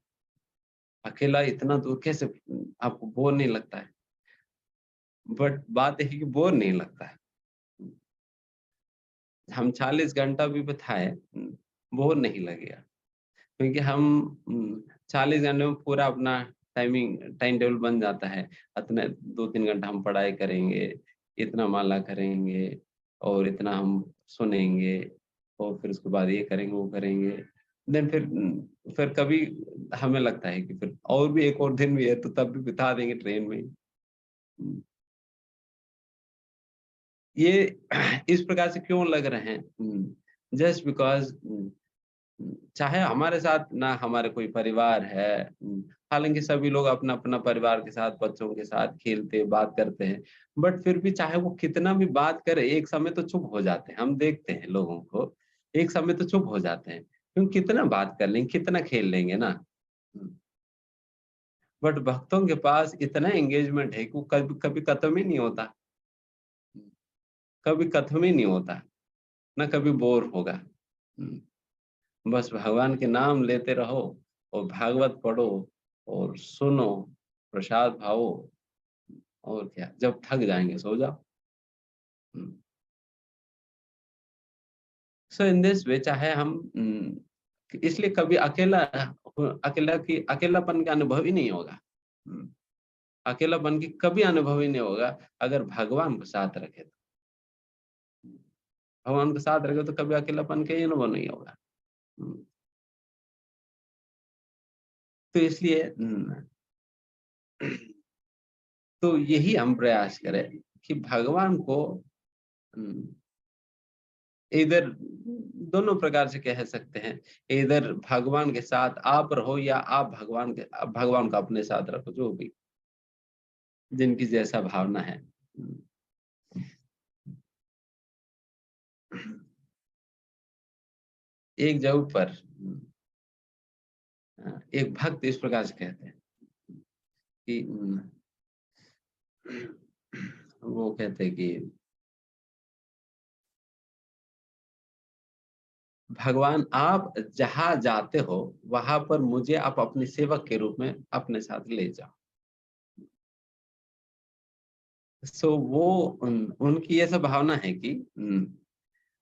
A: अकेला? इतना दूर कैसे आपको बोर नहीं लगता है? बट बात यही कि बोर नहीं लगता है। हम 40 घंटा भी बिताए, बोर नहीं लगेगा, क्योंकि हम 40 घंटे में पूरा अपना टाइम टेबल बन जाता है, इतने 2-3 घंटा हम पढ़ाई करेंगे, इतना माला करेंगे और इतना हम सुनेंगे और फिर उसके बाद ये करेंगे, वो करेंगे। देन फिर कभी हमें लगता है कि फिर और भी 1 और दिन भी है तो तब भी बिता देंगे ट्रेन में ही। हुँ, ये इस प्रकार से क्यों लग रहे हैं? जस्ट बिकॉज़ चाहे हमारे साथ ना हमारे कोई परिवार है, हालाँकि सभी लोग अपना-अपना परिवार के साथ, बच्चों के साथ खेलते, बात करते हैं, बट फिर भी चाहे वो कितना भी बात करे, एक समय तो चुप हो जाते हैं। हम देखते हैं लोगों को, एक समय तो चुप हो जाते हैं, क्योंकि कितना बात कर लेंगे, कितना खेल लेंगे ना। हुँ, बट भक्तों के पास इतना एंगेजमेंट है कि वो कभी कभी खत्म ही नहीं होता। हुँ, कभी खत्म ही नहीं होता, ना कभी बोर होगा। हुँ। बस भगवान के नाम लेते रहो और भागवत पढ़ो और सुनो, प्रसाद खाओ और क्या, जब थक जाएँगे सो जाओ। हुँ। सो इन दिस वे चाहे हम इसलिए कभी अकेलापन का अनुभव ही नहीं होगा। हुँ। अकेलापन की कभी अनुभव ही नहीं होगा अगर भगवान को साथ रखे तो। भगवान को साथ रखे तो कभी अकेलापन का ही अनुभव नहीं होगा। हुँ। तो इसलिए तो यही हम प्रयास करें कि भगवान को हुँ, इधर दोनों प्रकार से कह सकते हैं। इधर भगवान के साथ आप रहो या आप भगवान को अपने साथ रखो, जो भी, जिनकी जैसा भावना है। एक जगह पर एक भक्त इस प्रकार से कहते हैं कि वो कहते हैं कि भगवान आप जहाँ जाते हो, वहाँ पर मुझे आप अपने सेवक के रूप में अपने साथ ले जाओ। सो वो उनकी ऐसा भावना है कि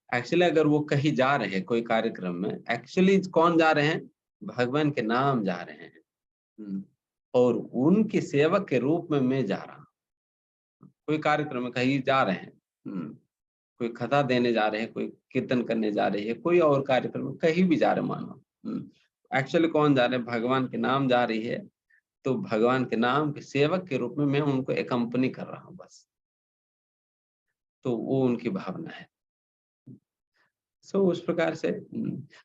A: एक्चुअली अगर वो कहीं जा रहे हैं कोई कार्यक्रम में, एक्चुअली कौन जा रहे हैं? भगवान के नाम जा रहे हैं। और उनके सेवक के रूप में मैं जा रहा हूँ। कोई कार्यक्रम में कहीं जा रहे हैं, कोई कथा देने जा रहे हैं, कोई कीर्तन करने जा रहे हैं, कोई और कार्यक्रम में कहीं भी जा रहे हैं मानो। एक्चुअली कौन जा रहे हैं? भगवान के नाम जा रही है, तो भगवान के नाम के सेवक के रूप में मैं उनको एक्कम्पनी कर रहा हूँ बस। तो वो उनकी भावना है। सो उस प्रकार से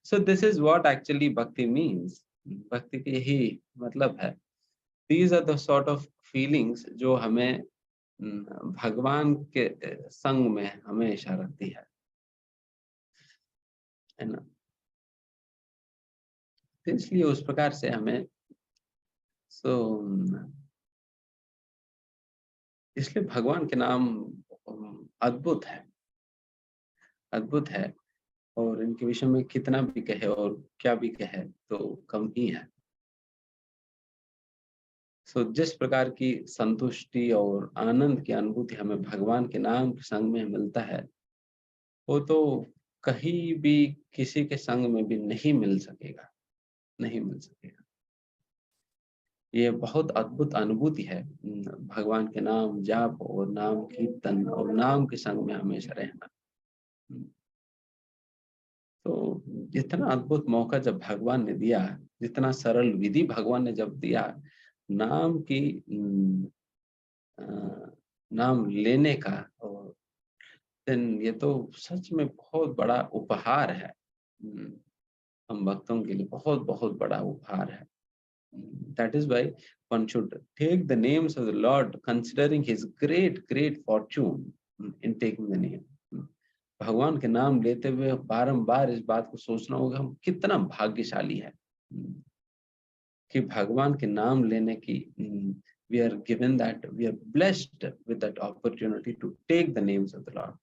A: so this is what actually bhakti means. भक्ति की यही मतलब है। These are the sort of feelings जो हमें भगवान के संग में हमेशा रखती है ना? तो इसलिए उस प्रकार से हमें सो इसलिए भगवान के नाम अद्भुत है, अद्भुत है। और इनके विषय में कितना भी कहे और क्या भी कहे तो कम ही है। सो जिस प्रकार की संतुष्टि और आनंद की अनुभूति हमें भगवान के नाम के संग में मिलता है, वो तो कहीं भी किसी के संग में भी नहीं मिल सकेगा, नहीं मिल सकेगा। ये बहुत अद्भुत अनुभूति है, भगवान के नाम जाप और नाम कीर्तन और नाम के संग में हमेशा रहना। हम्म, तो जितना अद्भुत मौका जब भगवान ने दिया, जितना सरल विधि भगवान ने जब दिया नाम की नाम लेने का, और देन ये तो सच में बहुत बड़ा उपहार है। हम भक्तों के लिए बहुत बहुत बड़ा उपहार है। That is why one should take the names of the Lord considering his great fortune in taking the name. भगवान के नाम लेते हुए बारंबार इस बात को सोचना होगा हम कितना भाग्यशाली है कि भगवान के नाम लेने की we are given that, we are blessed with that opportunity to take the names of the Lord.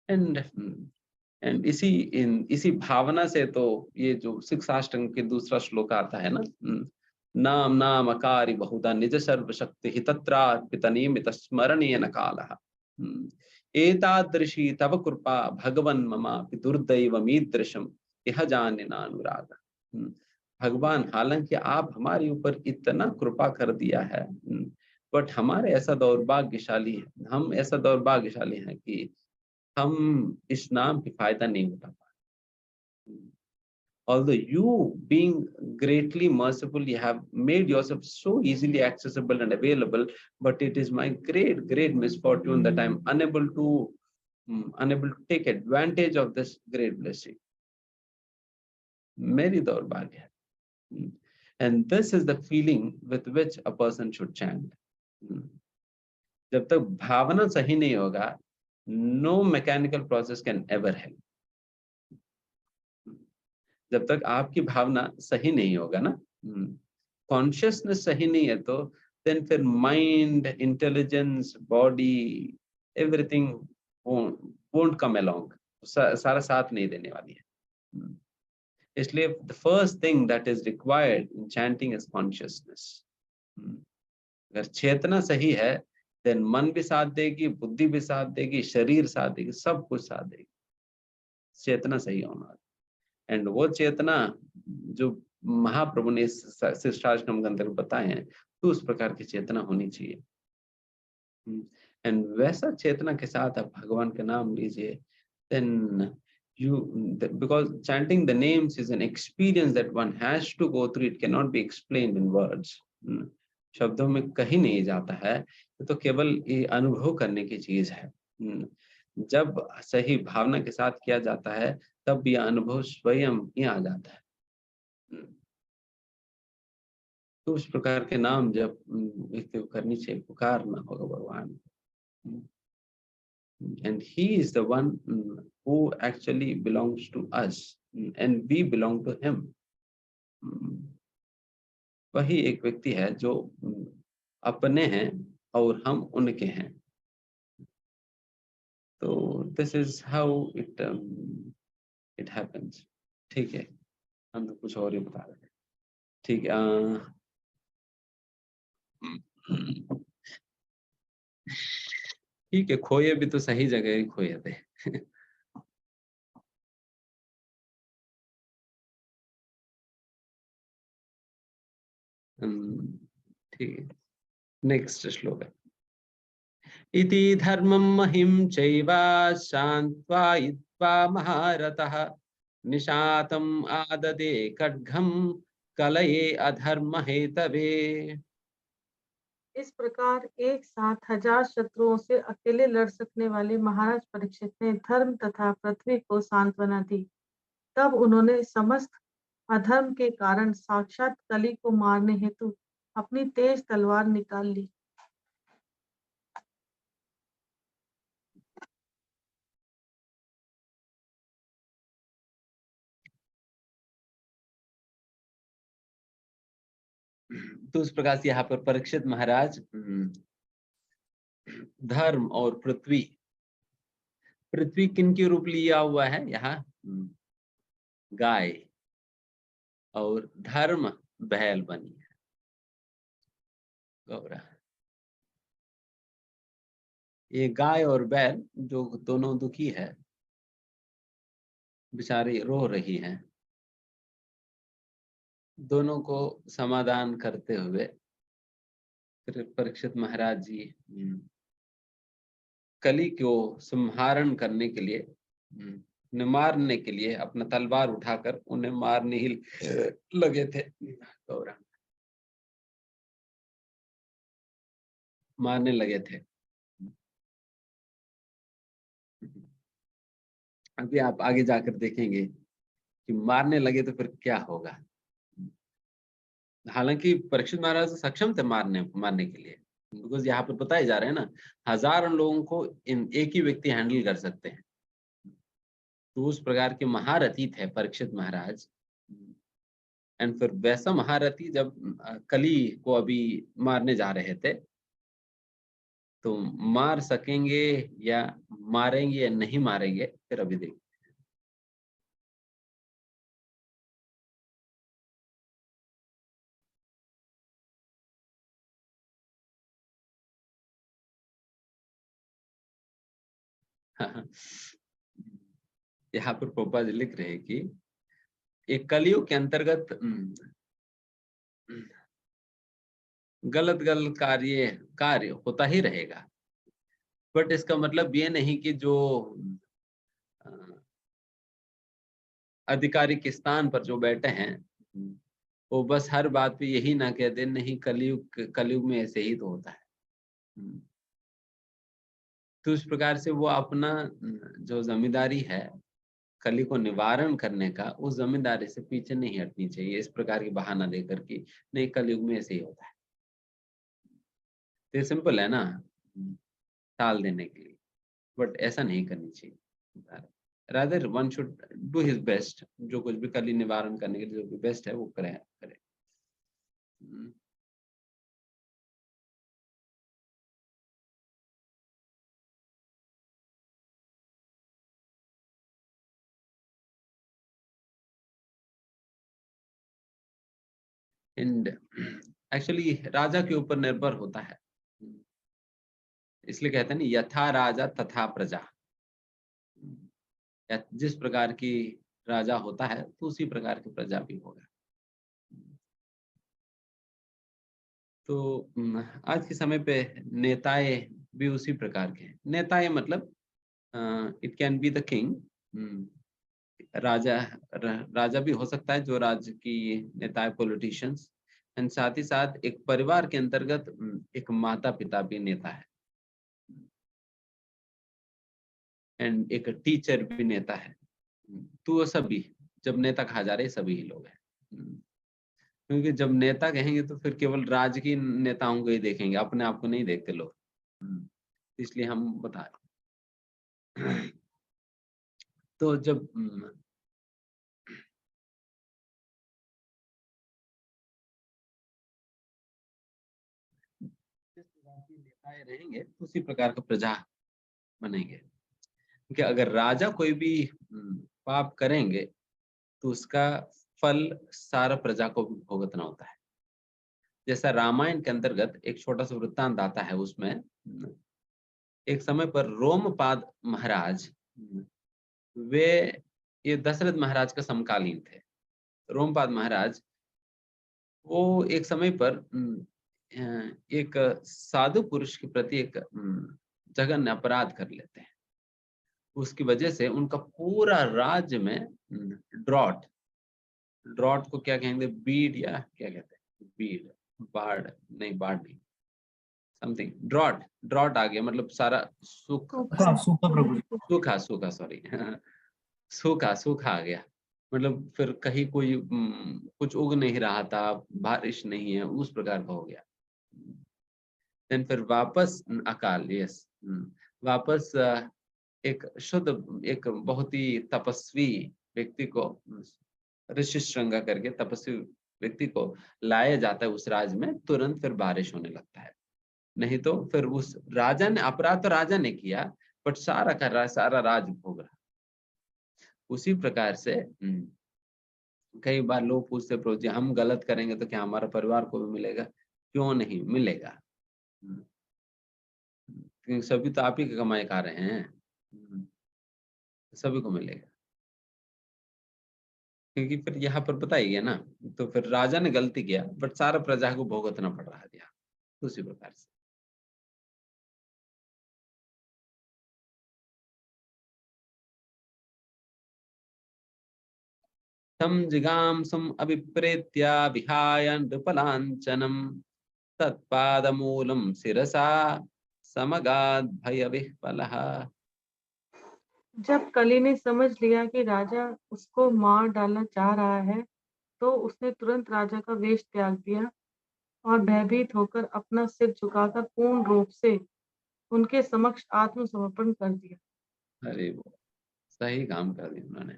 A: and इसी भावना से तो ये जो शिक्षाष्टक के दूसरा श्लोक आता है ना, नाम नाम अकारी बहुधा निज सर्व शक्ति हितत्रार्पित नियमित स्मरणीय न कालः। एतादृशी तव कृपा भगवन् मम दुर्दैव मीदृशम यह जाने नानुराग। भगवान, हालांकि आप हमारे ऊपर इतना कृपा कर दिया है, बट हमारे ऐसा दौर्भाग्यशाली है, हम ऐसा दौर्भाग्यशाली हैं कि हम इस नाम की फायदा नहीं उठा पाए। Although you, being greatly merciful, you have made yourself so easily accessible and available, but it is my great, great misfortune that I'm unable to take advantage of this great blessing. मेरी दौर्भाग्य है. And this is the feeling with which a person should chant. जब तक भावना सही नहीं होगा, no mechanical process can ever help. जब तक आपकी भावना सही नहीं होगा ना, कॉन्शियसनेस सही नहीं है, तो देन फिर mind, intelligence, body, everything won't come along, सारा साथ नहीं देने वाली है. इसलिए the first thing that is required in chanting is consciousness. अगर चेतना सही है, देन मन भी साथ देगी, बुद्धि भी साथ देगी, शरीर साथ देगी, सब कुछ साथ देगी. चेतना सही होना. एंड वो चेतना जो महाप्रभु ने शिष्टाश्रम के अंदर बताए हैं, तो उस प्रकार की चेतना होनी चाहिए. एंड वैसा चेतना के साथ आप भगवान का नाम लीजिए, then you, because chanting the names is an experience that one has to go through. It cannot be explained in words. शब्दों में कहीं नहीं जाता है, तो केवल ये अनुभव करने की चीज है. जब सही भावना के साथ किया जाता है, तब यह अनुभव स्वयं ही आ जाता है. तो उस प्रकार के नाम जब व्यक्ति को करनी चाहिए, पुकारना होगा भगवान. And he is the one who actually belongs to us, and we belong to him. वही एक व्यक्ति है जो अपने हैं और हम उनके हैं. तो this is how it happens. ठीक है, हम तो कुछ और ही बता रहे हैं. ठीक है. ठीक है, खोए भी तो सही जगह ही खोए थे. ठीक है, नेक्स्ट श्लोक है. इति धर्मं महिं चैव शान्त्वयित्वा महारथः निशातम् आददे खड्गं कलये अधर्म हेतवे.
B: इस प्रकार एक साथ 1000 शत्रुओं से अकेले लड़ सकने वाले महाराज परीक्षित ने धर्म तथा पृथ्वी को सांत्वना दी. तब उन्होंने समस्त अधर्म के कारण साक्षात कली को मारने हेतु अपनी तेज तलवार निकाल ली.
A: तो उस प्रकार से यहाँ पर परीक्षित महाराज धर्म और पृथ्वी, पृथ्वी किन के रूप लिया हुआ है यहाँ? गाय, और धर्म बैल बनी है, गौरा. ये गाय और बैल जो दोनों दुखी है, बेचारी रो रही हैं, दोनों को समाधान करते हुए फिर परीक्षित महाराज जी कली को संहारण करने के लिए, उन्हें मारने के लिए अपना तलवार उठाकर उन्हें मारने ही लगे थे. गौरा मारने लगे थे. अभी आप आगे जाकर देखेंगे कि मारने लगे तो फिर क्या होगा. हालांकि परीक्षित महाराज सक्षम थे मारने के लिए, बिकॉज यहाँ पर बताए जा रहे हैं ना, हजारों लोगों को एक ही व्यक्ति हैंडल कर सकते हैं. तो उस प्रकार के महारथी थे परीक्षित महाराज. एंड फिर वैसा महारथी जब कली को अभी मारने जा रहे थे, तो मार सकेंगे या मारेंगे या नहीं मारेंगे, फिर अभी देखिए. यहाँ पर पोपा जी लिख रहे हैं कि एक कलयुग के अंतर्गत गलत गलत कार्य होता ही रहेगा, बट इसका मतलब ये नहीं कि जो अ, अधिकारी के स्थान पर जो बैठे हैं, वो बस हर बात पे यही ना कह दें, नहीं कलयुग में ऐसे ही तो होता है। हम्म, तो इस प्रकार से वो अपना जो ज़िम्मेदारी है कली को निवारण करने का, उस ज़िम्मेदारी से पीछे नहीं हटनी चाहिए, इस प्रकार की बहाना देकर कि नहीं कलयुग में ऐसे ही होता है। तो ये सिंपल है ना, टाल देने के लिए, बट ऐसा नहीं करनी चाहिए। Rather one should do his best, जो कुछ भी कली निवारण करने के लिए जो भी बेस्ट है वो करे। हम्म, एंड एक्चुअली राजा के ऊपर निर्भर होता है, इसलिए कहते हैं ना यथा राजा तथा प्रजा। या जिस प्रकार की राजा होता है तो उसी प्रकार की प्रजा भी होगा। तो आज के समय पे नेताएं भी उसी प्रकार के हैं। नेताएं मतलब it can be the king, राजा राजा भी हो सकता है, जो राज्य की नेता है, पॉलिटिशियंस, एंड साथ ही साथ एक परिवार के अंतर्गत एक माता पिता भी नेता है, एंड एक टीचर भी नेता है। तो वो सभी, जब नेता कहा जा रहा है सभी ही लोग हैं। क्योंकि जब नेता कहेंगे तो फिर केवल राजकीय नेताओं को ही देखेंगे, अपने आप को नहीं देखते लोग। इसलिए हम बता रहे हैं। तो जब जिस प्रकार की नेताएं रहेंगे तो उसी प्रकार का प्रजा बनेंगे। क्योंकि अगर राजा कोई भी पाप करेंगे तो उसका फल सारा प्रजा को भी भुगतना होता है। जैसा रामायण के अंतर्गत एक छोटा सा वृत्तांत आता है, उसमें एक समय पर रोमपाद महाराज, वे ये दशरथ महाराज का समकालीन थे। रोमपाद महाराज वो एक समय पर एक साधु पुरुष के प्रति एक जघन्य अपराध कर लेते हैं। उसकी वजह से उनका पूरा राज्य में ड्रॉट, ड्रॉट को क्या कहेंगे, बीड या क्या कहते हैं, बीड, बाढ़ नहीं, बाढ़ नहीं, समथिंग, ड्रॉट, ड्रॉट आ गया, मतलब सारा सूख,
B: सूखा
C: सूखा प्रभु।
A: सूखा सूखा सॉरी सूखा सूखा आ गया। मतलब फिर कहीं कोई कुछ उग नहीं रहा था, बारिश नहीं है, उस प्रकार का हो गया। देन फिर वापस अकाल, यस, वापस एक शुद्ध, एक बहुत ही तपस्वी व्यक्ति को, ऋषि श्रृंगा करके तपस्वी व्यक्ति को लाया जाता है उस राज्य में, तुरंत फिर बारिश होने लगता है। नहीं तो फिर उस राजा ने, अपराध तो राजा ने किया, बट सारा का सारा राज भोग रहा। उसी प्रकार से कई बार लोग पूछते प्रभु जी, हम गलत करेंगे तो क्या हमारा परिवार को भी मिलेगा? क्यों नहीं मिलेगा? क्योंकि सभी तो आप ही की कमाई खा रहे हैं। सभी को मिलेगा। क्योंकि फिर यहाँ पर बताइए ना, तो फिर राजा ने गलती किया, बट सारा प्रजा को भुगतना पड़ रहा था उसी प्रकार से। तम जिगांसुम अभिप्रेत्य विहाय नृपलांचनम तत्पादमूलम शिरसा समगाद भय विह्वलः।
B: जब कली ने समझ लिया कि राजा उसको मार डालना चाह रहा है, तो उसने तुरंत राजा का वेश त्याग दिया और भयभीत होकर अपना सिर झुकाकर पूर्ण रूप से उनके समक्ष आत्मसमर्पण कर दिया।
A: अरे वो सही काम कर दिया उन्होंने।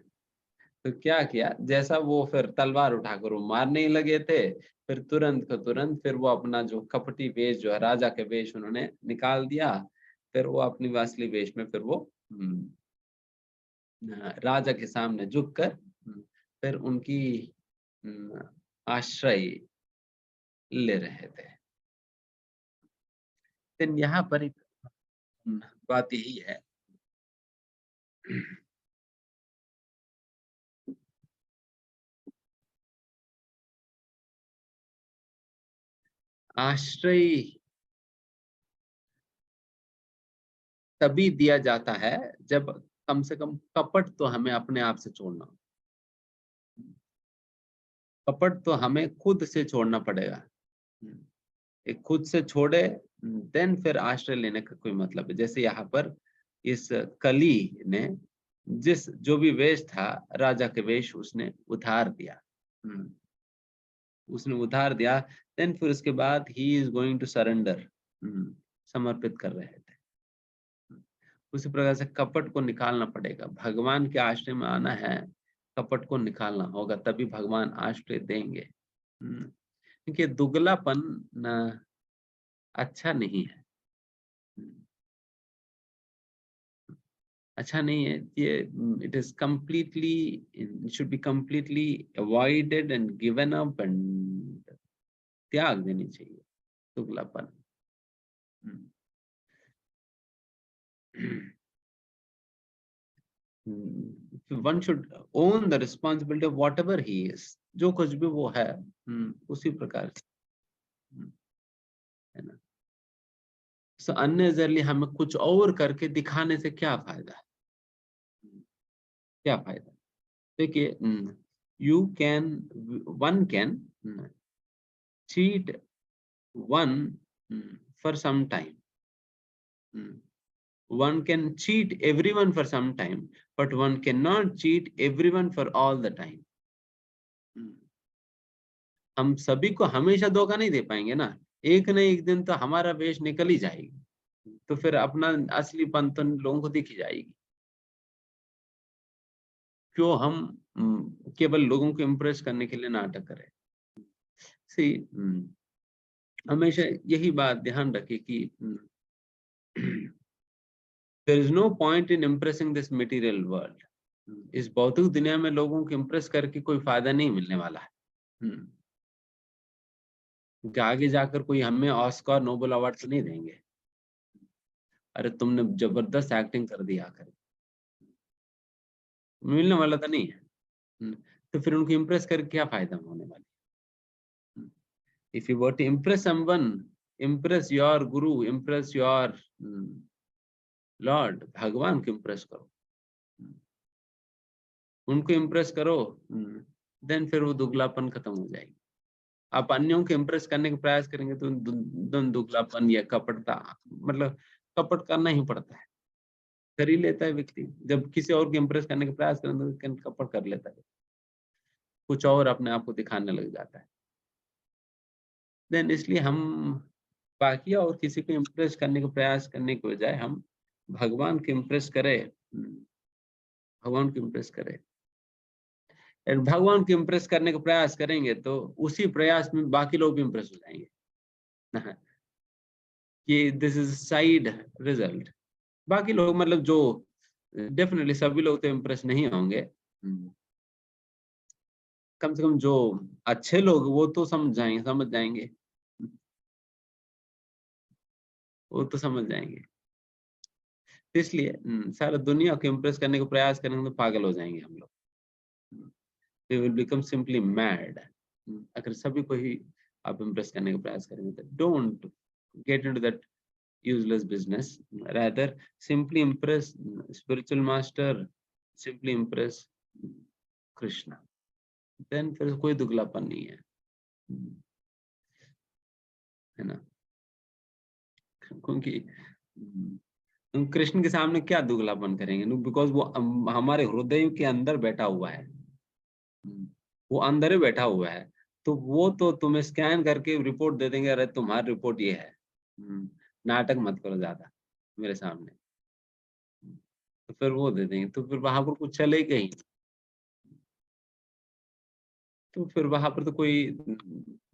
A: तो क्या किया, जैसा वो फिर तलवार उठाकर वो मारने ही लगे थे, फिर तुरंत का तुरंत फिर वो अपना जो कपटी वेश जो है राजा के वेश उन्होंने निकाल दिया। फिर वो अपनी असली वेश में फिर वो राजा के सामने झुककर फिर उनकी आश्रय ले रहे थे। लेकिन यहाँ पर एक बात यही है, आश्रय तभी दिया जाता है जब कम से कम कपट तो हमें अपने आप से छोड़ना हो। कपट तो हमें खुद से छोड़ना पड़ेगा। एक खुद से छोड़े, देन फिर आश्रय लेने का कोई मतलब है। जैसे यहाँ पर इस कली ने जिस जो भी वेश था, राजा के वेश उसने उतार दिया। उसने उतार दिया, देन फिर उसके बाद he is going to surrender, समर्पित कर रहे थे। उसी प्रकार से कपट को निकालना पड़ेगा। भगवान के आश्रय में आना है, कपट को निकालना होगा, तभी भगवान आश्रय देंगे। क्योंकि दुगलापन न अच्छा नहीं है। अच्छा नहीं है ये। It is completely, it should be completely avoided and given up, and त्याग देनी चाहिए दुगलापन। One should own the responsibility of whatever he is. जो कुछ भी वो है, उसी प्रकार से, है ना। सो अननेसेसरली हमें कुछ और करके दिखाने से क्या फायदा, क्या फायदा। देखिए, you can, one can cheat one for some time. One can cheat everyone for some time, but one cannot cheat everyone for all the time. हम सभी को हमेशा धोखा नहीं दे पाएंगे ना। एक न एक दिन तो हमारा वेश निकल ही जाएगी, तो फिर अपना असलीपन तो लोगों को दिख ही जाएगी। क्यों हम केवल लोगों को इम्प्रेस करने के लिए नाटक करें। सी, हमेशा यही बात ध्यान रखे कि there is no point in impressing this material world. इस भौतिक दुनिया में लोगों को इम्प्रेस करके कोई फायदा नहीं मिलने वाला है। क्योंकि आगे जाकर कोई हमें ऑस्कर, नोबेल अवार्ड तो नहीं देंगे। अरे तुमने जबरदस्त एक्टिंग कर दी, आकर मिलने वाला तो नहीं है। तो फिर उनको इम्प्रेस करके क्या फायदा होने वाला। If you were to impress someone, impress your guru, impress your Lord, भगवान को इम्प्रेस करो, उनको इम्प्रेस करो, देन फिर वो दुगलापन खत्म हो जाएगी। आप अन्यों को इम्प्रेस करने का प्रयास करेंगे तो दुगलापन या कपटता, मतलब कपट करना ही पड़ता है, कर ही लेता है व्यक्ति। जब किसी और को इम्प्रेस करने का प्रयास करें तो कपट कर लेता है, कुछ और अपने आप को दिखाने लग जाता है। देन इसलिए हम बाकी और किसी को इम्प्रेस करने का प्रयास करने के बजाय हम भगवान को इम्प्रेस करें, भगवान को इम्प्रेस करें। और भगवान को इम्प्रेस करने का प्रयास करेंगे तो उसी प्रयास में बाकी लोग भी इम्प्रेस हो जाएंगे कि दिस इज साइड रिजल्ट। बाकी लोग, मतलब जो डेफिनेटली सभी लोग तो इम्प्रेस नहीं होंगे, कम से कम जो अच्छे लोग वो तो समझ जाएंगे, वो तो समझ जाएंगे। इसलिए सारा दुनिया को इम्प्रेस करने का प्रयास करेंगे तो पागल हो जाएंगे हम लोग। We will become simply mad. अगर सभी को ही आप इम्प्रेस करने का प्रयास करेंगे तो don't get into that useless business. Rather, simply impress spiritual master, simply impress Krishna. Then फिर कोई दुगलापन नहीं है ना। क्योंकि कृष्ण के सामने क्या दुगलापन करेंगे, बिकॉज वो हमारे हृदय के अंदर बैठा हुआ है, वो अंदर ही बैठा हुआ है। तो वो तो तुम्हें स्कैन करके रिपोर्ट दे देंगे, अरे तुम्हारी रिपोर्ट ये है, नाटक मत करो ज्यादा मेरे सामने, तो फिर वो दे देंगे। तो फिर वहां पर कुछ चलेगा ही, तो फिर वहां पर तो कोई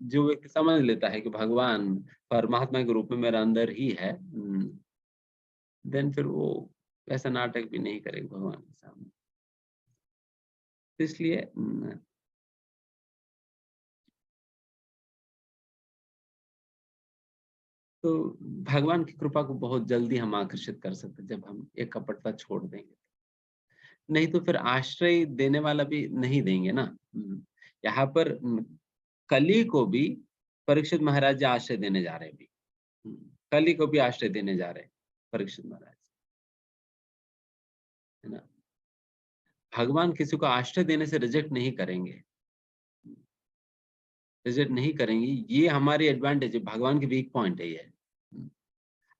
A: जो व्यक्ति समझ लेता है कि भगवान परमात्मा के रूप में मेरा अंदर ही है, देन फिर वो ऐसा नाटक भी नहीं करेगा भगवान के सामने। इसलिए तो भगवान की कृपा को बहुत जल्दी हम आकर्षित कर सकते जब हम एक कपटता छोड़ देंगे। नहीं तो फिर आश्रय देने वाला भी नहीं देंगे ना। यहाँ पर कली को भी परीक्षित महाराज जी आश्रय देने जा रहे हैं अभी। कली को भी आश्रय देने जा रहे हैं परीक्षित महाराज, है ना। भगवान किसी को आश्रय देने से रिजेक्ट नहीं करेंगे, रिजेक्ट नहीं करेंगे। ये हमारी एडवांटेज है, भगवान की वीक पॉइंट है ये।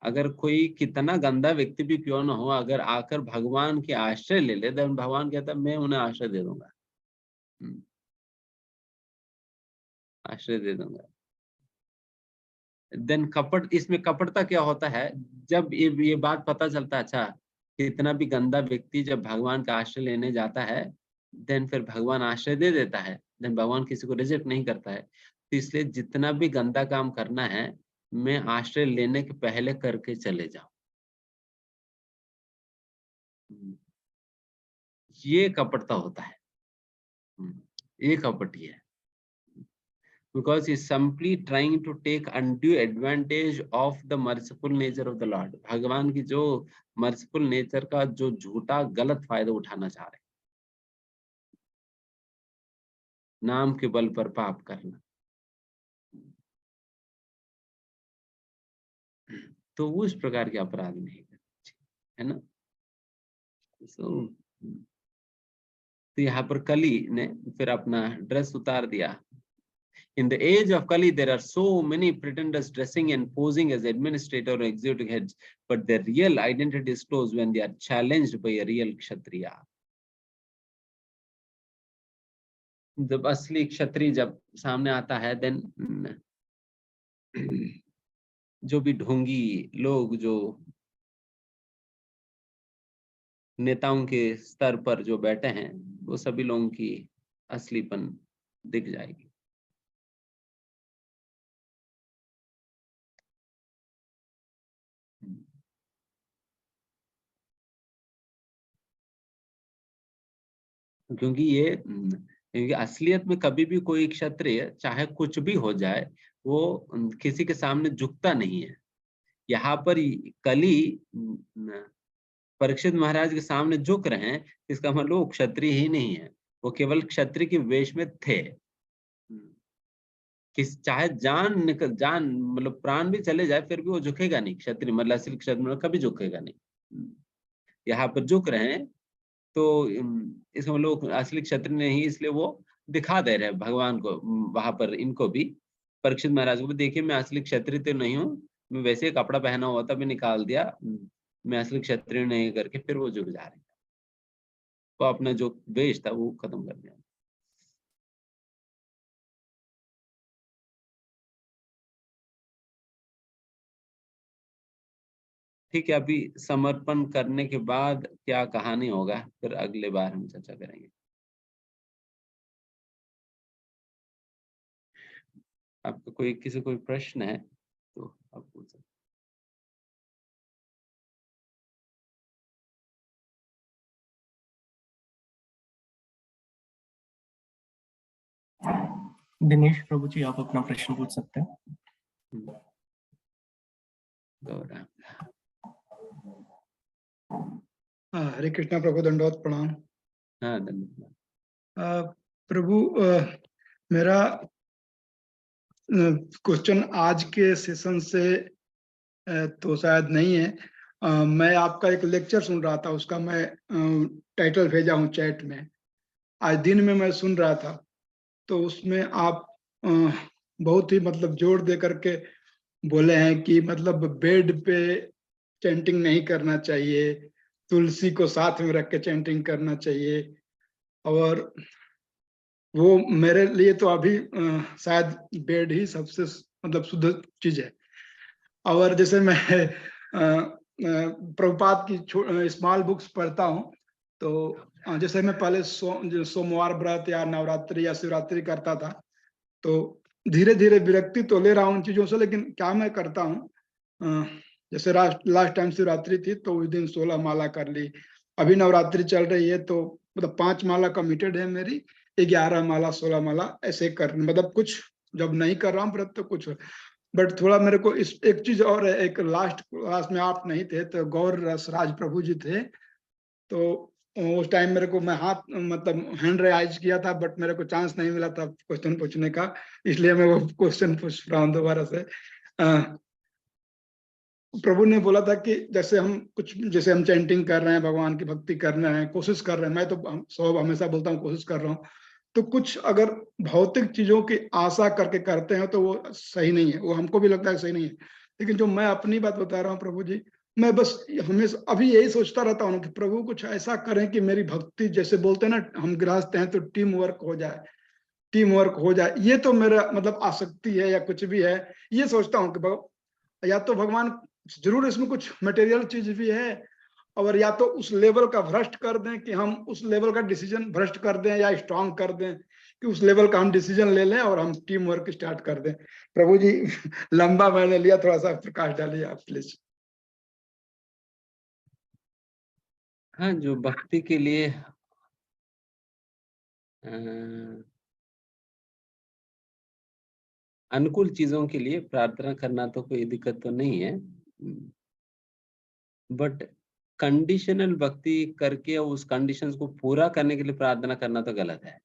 A: अगर कोई कितना गंदा व्यक्ति भी क्यों ना हो, अगर आकर भगवान की आश्रय ले ले, तो भगवान कहता है मैं उन्हें आश्रय दे दूंगा, आश्रय दे दूंगा। देन कपट, इसमें कपटता क्या होता है, जब ये बात पता चलता है, अच्छा कितना भी गंदा व्यक्ति जब भगवान का आश्रय लेने जाता है, देन फिर भगवान आश्रय दे देता है, देन भगवान किसी को रिजेक्ट नहीं करता है। तो इसलिए जितना भी गंदा काम करना है, मैं आश्रय लेने के पहले करके चले जाऊं। ये कपटता होता है, ये कपटी है। Because he's simply trying to take undue advantage of the merciful nature of the Lord. भगवान की जो merciful nature का जो झूठा गलत फायदा उठाना चाह रहे हैं, नाम के बल पर पाप करना, तो उस प्रकार के अपराध नहीं करना चाहिए, है ना। तो यहाँ पर कली ने फिर अपना ड्रेस उतार दिया। In the age of Kali, there are so many pretenders dressing and posing as administrator or executive heads, but their real identity is disclosed when they are challenged by a real Kshatriya. जब असली क्षत्रिय जब सामने आता है, then जो भी ढोंगी लोग, जो नेताओं के स्तर पर जो बैठे हैं, वो सभी लोगों की असलीपन दिख जाएगी। क्योंकि असलियत में कभी भी कोई क्षत्रिय चाहे कुछ भी हो जाए, वो किसी के सामने झुकता नहीं है। यहाँ पर कली परीक्षित महाराज के सामने झुक रहे हैं, इसका मतलब वो क्षत्रिय ही नहीं है, वो केवल क्षत्रिय के वेश में थे। चाहे जान मतलब प्राण भी चले जाए, फिर भी वो झुकेगा नहीं। क्षत्रिय मतलब असली क्षत्रिय कभी झुकेगा नहीं। यहाँ पर झुक रहे हैं, तो इसमें लोग असली क्षत्रिय नहीं, इसलिए वो दिखा दे रहे हैं भगवान को, वहां पर इनको भी, परीक्षित महाराज को भी, देखिए मैं असली क्षत्रिय तो नहीं हूँ, मैं वैसे ही कपड़ा पहना हुआ था, भी निकाल दिया, मैं असली क्षत्रिय नहीं, करके फिर वो झुक जा रहे हैं। वो अपना जो वेश था वो खत्म कर दिया। ठीक है, अभी समर्पण करने के बाद क्या कहानी होगा, फिर अगले बार हम चर्चा करेंगे। आपको किसी कोई प्रश्न है तो आप पूछ सकते।
C: दिनेश प्रभु जी, आप अपना प्रश्न पूछ सकते हैं।
D: हरे कृष्णा प्रभु, दंडवत प्रणाम।
A: हाँ, धन्यवाद
D: प्रभु, मेरा क्वेश्चन आज के सेशन से तो शायद नहीं है। मैं आपका एक लेक्चर सुन रहा था, उसका मैं टाइटल भेजा हूँ चैट में। आज दिन में मैं सुन रहा था, तो उसमें आप बहुत ही मतलब जोर दे करके बोले हैं कि मतलब बेड पे चैंटिंग नहीं करना चाहिए, तुलसी को साथ में रख के चैंटिंग करना चाहिए, और वो मेरे लिए तो अभी शायद बेड ही सबसे मतलब शुद्ध चीज है। और जैसे मैं प्रभुपाद की स्मॉल बुक्स पढ़ता हूँ, तो जैसे मैं पहले सोमवार व्रत या नवरात्रि या शिवरात्रि करता था, तो धीरे धीरे विरक्ति तो ले रहा हूँ उन चीजों से, लेकिन क्या मैं करता हूँ, जैसे लास्ट टाइम शिवरात्रि थी तो उस दिन 16 माला कर ली। अभी नवरात्रि चल रही है तो मतलब 5 माला कमिटेड है मेरी, 11 माला 16 माला ऐसे कर, मतलब कुछ जब नहीं कर रहा हूँ व्रत तो कुछ। बट थोड़ा मेरे को इस एक चीज और है, एक लास्ट क्लास में आप नहीं थे तो गौर रसराज प्रभु जी थे, तो उस टाइम मेरे को मैं हाथ मतलब हैंड राइज किया था, बट मेरे को चांस नहीं मिला था क्वेश्चन पूछने का, इसलिए मैं वो क्वेश्चन पूछ रहा हूँ दोबारा से। प्रभु ने बोला था कि जैसे हम चैंटिंग कर रहे हैं, भगवान की भक्ति कर रहे हैं, कोशिश कर रहे हैं, मैं तो हमेशा बोलता हूँ कोशिश कर रहा हूँ, तो कुछ अगर भौतिक चीजों की आशा करके करते हैं तो वो सही नहीं है, वो हमको भी लगता है सही नहीं है। लेकिन जो मैं अपनी बात बता रहा हूँ प्रभु जी, मैं बस हमेशा अभी यही सोचता रहता हूँ कि प्रभु कुछ ऐसा करें कि मेरी भक्ति, जैसे बोलते हैं ना हम गृहस्थ हैं तो टीम वर्क हो जाए, ये तो मेरा मतलब आसक्ति है या कुछ भी है। ये सोचता हूँ कि या तो भगवान जरूर इसमें कुछ मटेरियल चीज भी है, और या तो उस लेवल का भ्रष्ट कर दें कि हम उस लेवल का डिसीजन भ्रष्ट कर दें, या स्ट्रांग कर दें कि उस लेवल का हम डिसीजन ले लें और हम टीम वर्क स्टार्ट कर दें। प्रभु जी लंबा मैंने लिया, थोड़ा सा प्रकाश डालिए आप प्लीज।
A: हाँ, जो भक्ति के लिए अनुकूल चीजों के लिए प्रार्थना करना तो कोई दिक्कत तो नहीं है, बट कंडीशनल भक्ति करके उस कंडीशंस को पूरा करने के लिए प्रार्थना करना तो गलत है।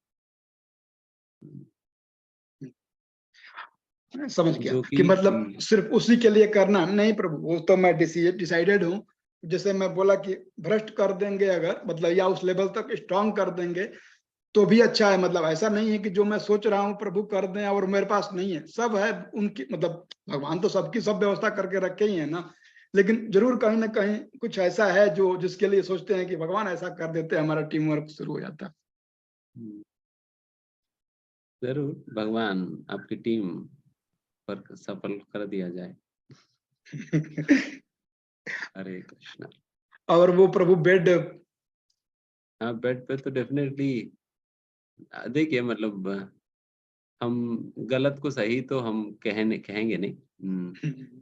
D: समझ गया
A: जो
D: कि मतलब सिर्फ उसी के लिए करना नहीं प्रभु, वो तो मैं डिसाइडेड हूँ। जैसे मैं बोला कि भ्रष्ट कर देंगे अगर, मतलब या उस लेवल तक स्ट्रांग कर देंगे तो भी अच्छा है। मतलब ऐसा नहीं है कि जो मैं सोच रहा हूँ प्रभु कर दें और मेरे पास नहीं है, सब है उनकी, मतलब भगवान तो सबकी सब व्यवस्था करके रखे ही है ना, लेकिन जरूर कहीं ना कहीं कुछ ऐसा है जो जिसके लिए सोचते हैं कि भगवान ऐसा कर देते हैं, हमारा टीम वर्क शुरू हो जाता है।
A: जरूर भगवान आपकी टीम पर सफल कर दिया जाए। हरे कृष्णा।
D: और वो प्रभु बेड,
A: हाँ, बेड पे तो डेफिनेटली देखिए, मतलब हम गलत को सही तो हम कहेंगे नहीं,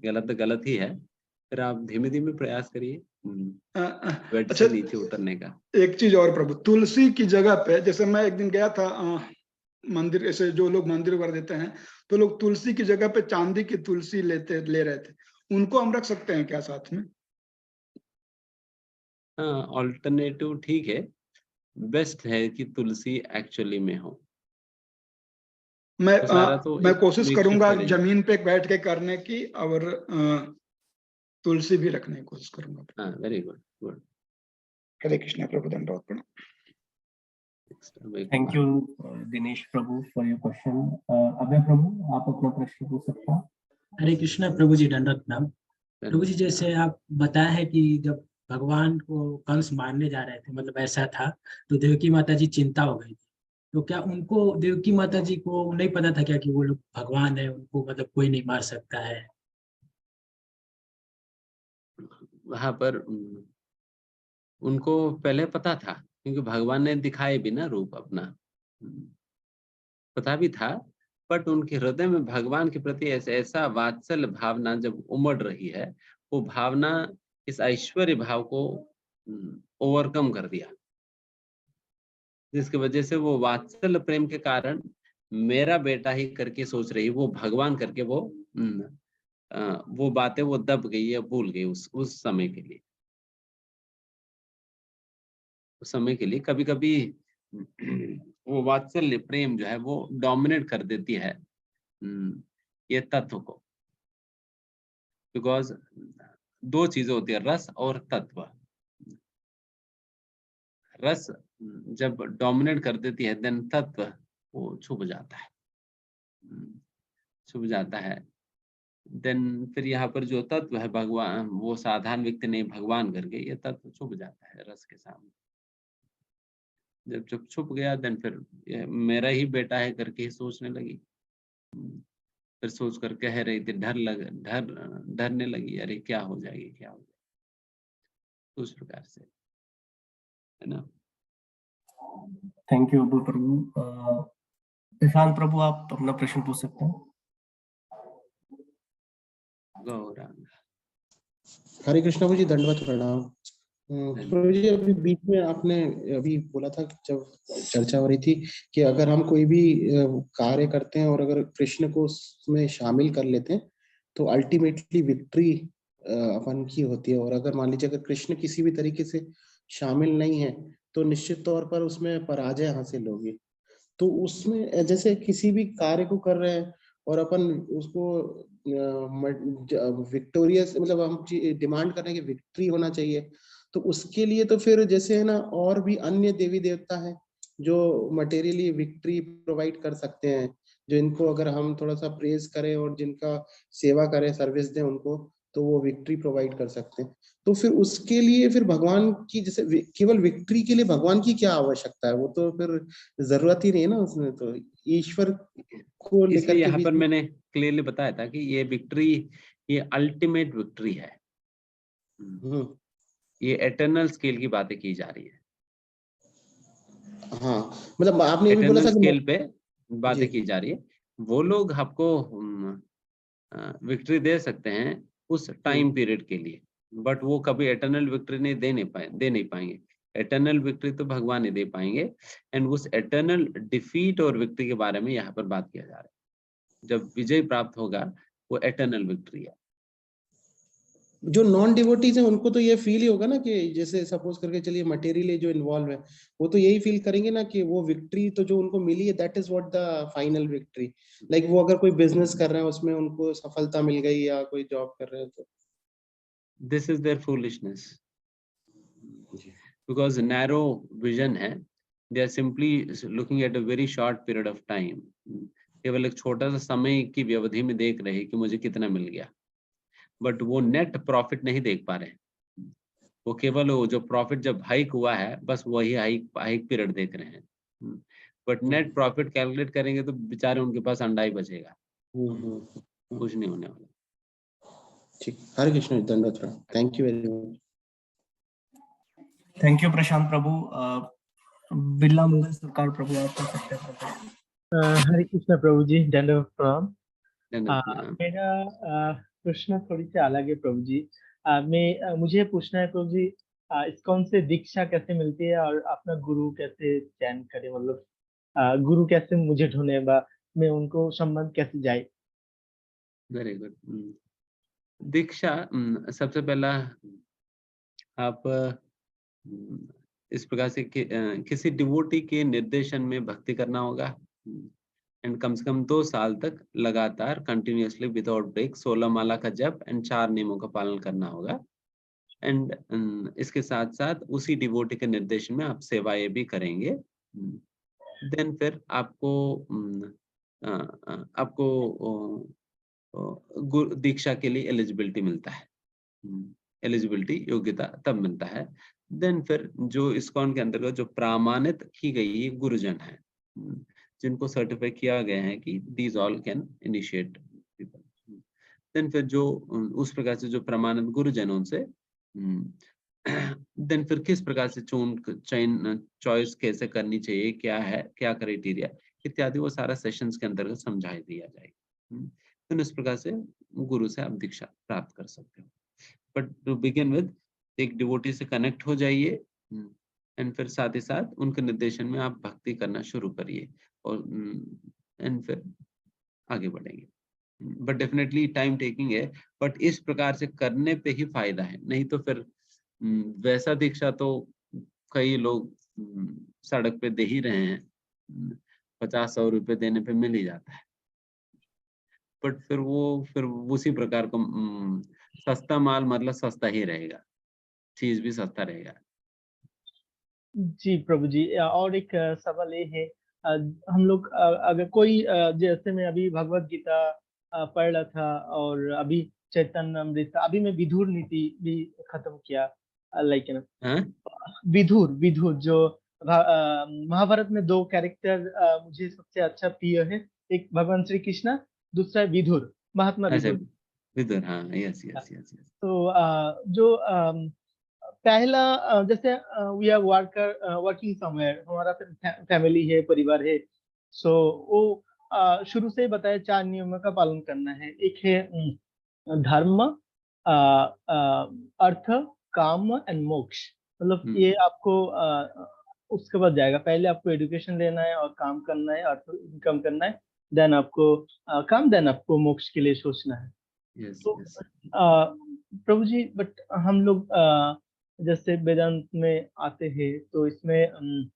A: गलत तो गलत ही है, फिर आप धीमे धीमे प्रयास करिए बेड
D: अच्छा
A: से नीचे उतरने का।
D: एक चीज और प्रभु, तुलसी की जगह पे, जैसे मैं एक दिन गया था मंदिर, ऐसे जो लोग मंदिर वगैरह देते हैं तो लोग तुलसी की जगह पे चांदी की तुलसी ले रहे थे, उनको हम रख सकते हैं क्या साथ में?
A: हाँ, ऑल्टरनेटिव ठीक है, बेस्ट है कि तुलसी एक्चुअली में हो।
D: मैं
A: तो सारा तो
D: मैं
A: एक
D: कोशिश
A: मिक्सचर
D: करूंगा
A: हो जाएगी।
D: जमीन पे बैठ के करने की, और तुलसी भी रखने की कोशिश करूंगा।
A: हाँ, very good good.
D: Hare Krishna Prabhu, दंडवत प्रणाम।
C: Thank you Dinesh Prabhu for your question. Abhay Prabhu आप अपना प्रश्न पूछ सकते हैं।
E: हरे कृष्णा प्रभु जी, दंडवत प्रणाम। प्रभु जी, जैसे आप बताया है कि जब भगवान को कंस मारने जा रहे थे, मतलब ऐसा था, तो देवकी माता जी चिंता हो गई थी। तो क्या उनको, देवकी माता जी को नहीं पता था क्या कि वो लोग भगवान है, उनको मतलब कोई नहीं मार सकता है?
A: वहां पर उनको पहले पता था, क्योंकि भगवान ने दिखाए भी ना रूप अपना, पता भी था, बट उनके हृदय में भगवान के प्रति ऐसा वात्सल्य भावना जब उमड़ रही है, वो भावना इस ऐश्वर्य भाव को ओवरकम कर दिया, जिसकी वजह से वो वात्सल्य प्रेम के कारण मेरा बेटा ही करके सोच रही, वो भगवान करके वो बातें वो दब गई या भूल गई उस समय के लिए। उस समय के लिए कभी कभी वो वात्सल्य प्रेम जो है वो डोमिनेट कर देती है ये तत्व को, बिकॉज दो चीजें होती है, रस और तत्व। रस जब डोमिनेट कर देती है, देन तत्व वो छुप जाता है, छुप जाता है। देन फिर यहाँ पर जो तत्व है भगवान, वो साधारण व्यक्ति नहीं, भगवान करके ये तत्व छुप जाता है रस के सामने। जब छुप गया, देन फिर मेरा ही बेटा है करके ही सोचने लगी, फिर सोच कर कह रही थी, डरने लगी, अरे क्या हो जाएगी, क्या हो जाएगी, उस प्रकार से, है ना।
C: थैंक यू अभय प्रभु। प्रशांत प्रभु आप अपना प्रश्न पूछ सकते हैं।
A: गौरांग।
F: हरे कृष्णा जी, दंडवत प्रणाम। प्रभु जी, अभी बीच में आपने अभी बोला था कि जब चर्चा हो रही थी कि अगर हम कोई भी कार्य करते हैं और अगर कृष्ण को उसमें शामिल कर लेते हैं तो अल्टीमेटली विक्ट्री अपन की होती है, और अगर मान लीजिए अगर कृष्ण किसी भी तरीके से शामिल नहीं है तो निश्चित तौर पर उसमें पराजय हासिल होगी। तो उसमें जैसे किसी भी कार्य को कर रहे हैं और अपन उसको विक्टोरियस, मतलब हम डिमांड कर रहे हैं कि विक्ट्री होना चाहिए, तो उसके लिए तो फिर जैसे है ना, और भी अन्य देवी देवता हैं जो मटेरियली विक्ट्री प्रोवाइड कर सकते हैं, जो इनको अगर हम थोड़ा सा प्रेज करें और जिनका सेवा करें, सर्विस दें उनको, तो वो विक्ट्री प्रोवाइड कर सकते हैं। तो फिर उसके लिए फिर भगवान की, जैसे केवल विक्ट्री के लिए भगवान की क्या आवश्यकता है, वो तो फिर जरूरत ही नहीं है ना उसमें, तो ईश्वर को लेकर
A: इसलिए
F: के
A: यहाँ
F: भी।
A: पर मैंने क्लियरली बताया था कि ये विक्ट्री, ये अल्टीमेट विक्ट्री है। ये एटर्नल स्केल की बातें की जा रही है,
F: हाँ, मतलब आपने ये भी बोला
A: एटर्नल
F: था कि
A: स्केल पे बातें
F: जी
A: की जा रही है। वो लोग आपको विक्ट्री दे सकते हैं उस टाइम पीरियड के लिए, बट वो कभी एटर्नल विक्ट्री नहीं दे नहीं पाएंगे। एटर्नल विक्ट्री तो भगवान ही दे पाएंगे। एंड उस एटर्नल डिफीट और विक्ट्री के बारे में यहाँ पर बात किया जा रहा है। जब विजय प्राप्त होगा वो एटर्नल विक्ट्री है।
F: जो नॉन डिवोटीज हैं उनको तो ये फील ही होगा ना, कि जैसे सपोज करके चलिए मटेरियली जो इन्वॉल्व है, वो तो यही फील करेंगे ना कि वो विक्ट्री तो जो उनको मिली है, that is what the final victory. Like वो अगर कोई बिजनेस कर रहे हैं उसमें उनको सफलता मिल गई, या कोई जॉब कर रहे हैं तो
A: this is their foolishness, because narrow vision है। They are simply looking at a very short period of time. केवल एक छोटा सा समय की व्यवधि में देख रहे हैं कि मुझे कितना मिल गया, बट वो नेट प्रॉफिट नहीं देख पा रहे। वो केवल वो जो प्रॉफिट जब हाइक हुआ है, बस वही हाइक पीरियड देख रहे हैं। बट नेट प्रॉफिट कैलकुलेट करेंगे तो बेचारे उनके पास अंडा ही बचेगा, कुछ नहीं होने वाला।
F: ठीक। हरे कृष्ण, दंडवत प्रणाम। Thank you very much.
C: Thank you Prashant प्रभु। बिरला मंगल सरकार प्रभु, आप कर सकते हैं प्रभु।
G: हरे कृष्ण प्रभु जी, दंडवत प्रणाम।
A: दंडवत प्रणाम।
G: मेरा प्रश्न थोड़ी सी अलग है प्रभु जी। मुझे पूछना है प्रभु जी, इस्कॉन से दीक्षा कैसे मिलती है और अपना गुरु कैसे चयन करें, मतलब गुरु कैसे मुझे ढूंढे, मैं उनको संबंध कैसे जाए।
A: Very good. दीक्षा, सबसे पहला आप इस प्रकार से किसी डिवोटी के निर्देशन में भक्ति करना होगा, एंड कम से कम 2 साल तक लगातार कंटिन्यूअसली विदाउट ब्रेक 16 माला का जप एंड 4 नियमों का पालन करना होगा। एंड इसके साथ साथ उसी डिवोटी के निर्देशन में आप सेवाएं भी करेंगे। देन फिर आपको दीक्षा के लिए एलिजिबिलिटी मिलता है। एलिजिबिलिटी, योग्यता तब मिलता है। देन फिर जो इस्कॉन के अंतर्गत जो प्रमाणित की गई गुरुजन है, जिनको सर्टिफाई किया गया है कि these all can initiate people, then फिर जो उस प्रकार से जो प्रमाणित गुरुजन उनसे देन फिर किस प्रकार से चॉइस कैसे करनी चाहिए, क्या है, क्या क्राइटेरिया इत्यादि, वो सारा सेशंस के अंतर्गत समझा दिया जाएगा। तो इस प्रकार से गुरु से आप दीक्षा प्राप्त कर सकते हो। बट टू बिगिन विद, एक डिवोटी से कनेक्ट हो जाइए, एंड फिर साथ ही साथ उनके निर्देशन में आप भक्ति करना शुरू करिए, और एंड फिर आगे बढ़ेंगे। बट डेफिनेटली टाइम टेकिंग है, बट इस प्रकार से करने पे ही फायदा है। नहीं तो फिर वैसा दीक्षा तो कई लोग सड़क पे दे ही रहे हैं, 50-100 रुपए देने पे मिल ही जाता है। बट फिर उसी प्रकार का सस्ता माल मतलब सस्ता ही रहेगा, चीज भी सस्ता रहेगा।
G: जी प्रभु जी, और एक सवाल ये है, हम लोग अगर कोई जैसे मैं अभी भगवत गीता पढ़ रहा था, और अभी चैतन्य अमृत, अभी मैं विधुर नीति भी खत्म किया, लाइक
A: हाँ?
G: विधुर विधुर जो महाभारत में 2 कैरेक्टर मुझे सबसे अच्छा प्रिय है, एक भगवान श्री कृष्ण, दूसरा है विधुर, महात्मा
A: अच्छा,
G: विधुर।
A: विदुर, हाँ, यस यस यस यस।
G: तो जो पहला, जैसे वी आर वर्किंग समवेयर, हमारा फैमिली है, परिवार है, सो वो शुरू से ही बताया 4 नियमों का पालन करना है। एक है धर्म, अर्थ, काम एंड मोक्ष। मतलब ये आपको उसके बाद जाएगा, पहले आपको एजुकेशन लेना है और काम करना है, अर्थ इनकम करना है, देन आपको काम, देन आपको मोक्ष के लिए सोचना है।
A: यस
G: तो
A: यस।
G: प्रभु जी, बट हम लोग जैसे वेदांत में आते हैं, तो इसमें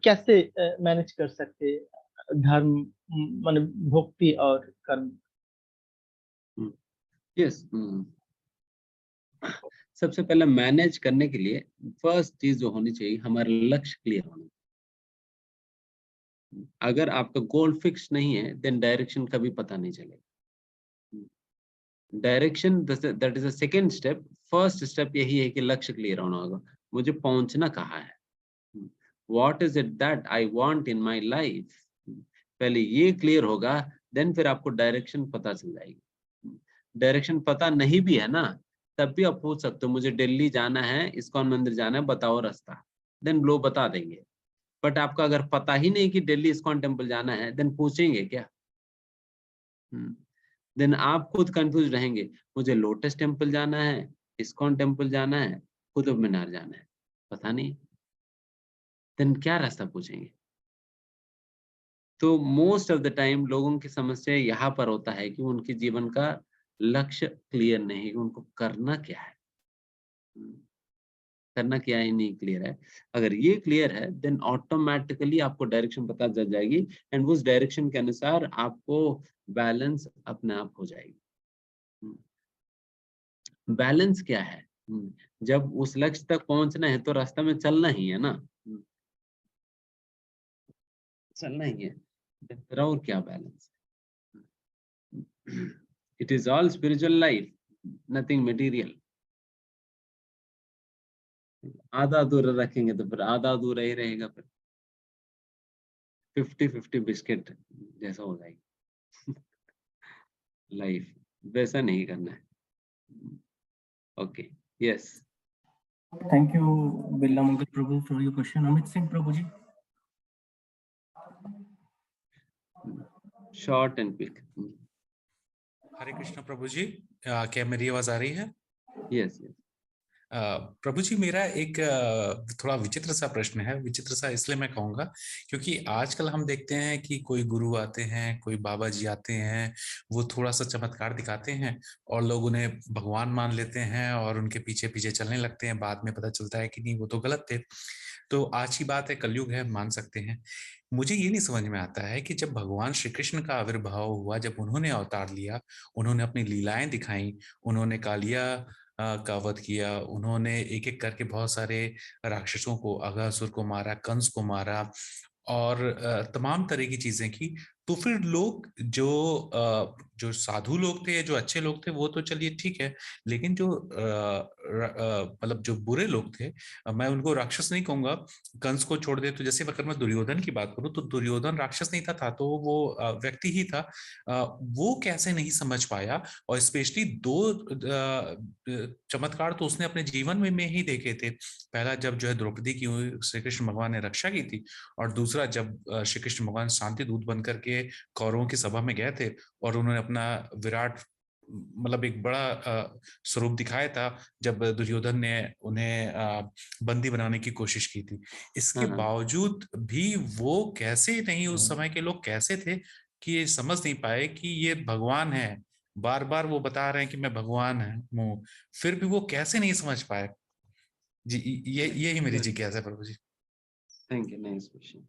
G: कैसे मैनेज कर सकते धर्म, माने भक्ति और कर्म?
A: यस, सबसे पहले मैनेज करने के लिए फर्स्ट चीज जो होनी चाहिए, हमारा लक्ष्य क्लियर होना चाहिए। अगर आपका गोल फिक्स नहीं है, देन डायरेक्शन कभी पता नहीं चलेगा। Direction that is a second step. First step यही है कि लक्ष्य क्लियर होना होगा, मुझे पहुंचना कहाँ है, what is it that I want in my life. पहले ये क्लियर होगा, देन फिर आपको डायरेक्शन पता चल जाएगी। डायरेक्शन पता नहीं भी है ना, तब भी आप पूछ सकते हो, मुझे दिल्ली जाना है, इस्कॉन मंदिर जाना है, बताओ रास्ता, देन लोग बता देंगे। बट आपको अगर पता ही नहीं कि दिल्ली इस्कॉन टेम्पल जाना है, देन पूछेंगे क्या? देन आप खुद कंफ्यूज रहेंगे, मुझे लोटस टेम्पल जाना है, इस्कॉन टेम्पल जाना है, कुतुब मीनार जाना है, पता नहीं, देन क्या रास्ता पूछेंगे? तो मोस्ट ऑफ द टाइम लोगों की समस्या यहाँ पर होता है कि उनके जीवन का लक्ष्य क्लियर नहीं, उनको करना क्या है, करना क्या है नहीं क्लियर है। अगर ये क्लियर है, देन ऑटोमेटिकली आपको डायरेक्शन पता चल जाएगी, एंड उस डायरेक्शन के अनुसार आपको बैलेंस अपने आप हो जाएगी। बैलेंस क्या है? जब उस लक्ष्य तक पहुंचना है तो रास्ता में चलना ही है ना, चलना ही है, फिर और क्या balance? It is all spiritual life, nothing material. आधा अधूरा रखेंगे तो फिर आधा अधूरा ही रहेगा, फिर 50-50 बिस्किट जैसा हो जाएगी लाइफ। वैसा नहीं करना है। Okay, yes.
C: Thank you Birla Mangal प्रभु for your question. Amit Singh प्रभु ji.
A: Short and quick.
H: Hare Krishna प्रभु जी, क्या मेरी आवाज आ रही है?
A: Yes, yes.
H: प्रभु जी, मेरा एक थोड़ा विचित्र सा प्रश्न है। विचित्र सा इसलिए मैं कहूँगा क्योंकि आजकल हम देखते हैं कि कोई गुरु आते हैं, कोई बाबा जी आते हैं, वो थोड़ा सा चमत्कार दिखाते हैं और लोग उन्हें भगवान मान लेते हैं और उनके पीछे पीछे चलने लगते हैं। बाद में पता चलता है कि नहीं, वो तो गलत थे। तो आज की बात है, कलयुग है, मान सकते हैं। मुझे ये नहीं समझ में आता है कि जब भगवान श्री कृष्ण का आविर्भाव हुआ, जब उन्होंने अवतार लिया, उन्होंने अपनी लीलाएं दिखाई, उन्होंने कालिया का वध किया, उन्होंने एक एक करके बहुत सारे राक्षसों को, अघासुर को मारा, कंस को मारा और तमाम तरह की चीजें की। तो फिर लोग जो साधु लोग थे, जो अच्छे लोग थे, वो तो चलिए ठीक है, लेकिन जो मतलब जो बुरे लोग थे, मैं उनको राक्षस नहीं कहूंगा, कंस को छोड़ दे तो जैसे अगर मैं दुर्योधन की बात करूं तो दुर्योधन राक्षस नहीं था तो वो व्यक्ति ही था। वो कैसे नहीं समझ पाया? और स्पेशली दो चमत्कार तो उसने अपने जीवन में ही देखे थे। पहला जब जो है द्रौपदी की श्री कृष्ण भगवान ने रक्षा की थी, और दूसरा जब श्री कृष्ण भगवान शांति दूत बनकर के कौरवों की सभा में गए थे और उन्होंने अपना विराट मतलब एक बड़ा स्वरूप दिखाया था, जब दुर्योधन ने उन्हें बंदी बनाने की कोशिश की थी। इसके बावजूद भी वो कैसे नहीं, उस समय के लोग कैसे थे कि ये समझ नहीं पाए कि ये भगवान है। बार बार वो बता रहे हैं कि मैं भगवान हूँ, फिर भी वो कैसे नहीं समझ पाए जी? यही मेरी जिज्ञासा है प्रभु ji.
A: Thank you, nice question.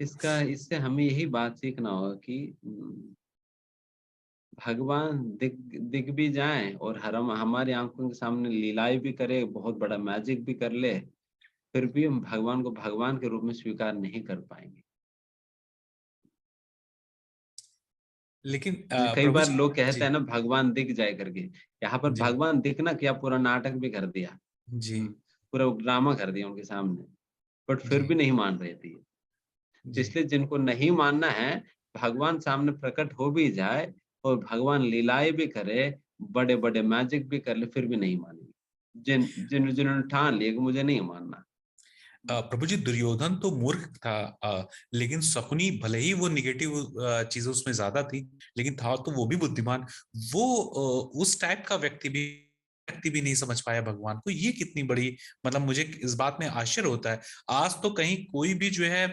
A: इससे हमें यही बात सीखना होगा कि भगवान दिख भी जाए और हमारी आंखों के सामने लीलाएं भी करे, बहुत बड़ा मैजिक भी कर ले, फिर भी हम भगवान को भगवान के रूप में स्वीकार नहीं कर पाएंगे।
H: लेकिन
A: कई बार लोग कहते हैं ना भगवान दिख जाए करके, यहाँ पर भगवान दिखना क्या, पूरा नाटक भी कर दिया
H: जी,
A: पूरा ड्रामा कर दिया उनके सामने, बट फिर भी नहीं मान रहे थे। इसलिए जिनको नहीं मानना है, भगवान सामने प्रकट हो भी जाए और भगवान लीलाएं भी करे, बड़े बड़े मैजिक भी कर ले, फिर भी नहीं मानेंगे। जिन्होंने ठान लिया कि मुझे नहीं मानना।
H: प्रभु जी, दुर्योधन तो मूर्ख था, लेकिन शकुनी भले ही वो निगेटिव चीजें उसमें ज्यादा थी, लेकिन था तो वो भी बुद्धिमान। वो उस टाइप का व्यक्ति भी नहीं समझ पाया भगवान को। ये कितनी बड़ी, मतलब मुझे इस बात में आश्चर्य होता है। आज तो कहीं कोई भी जो है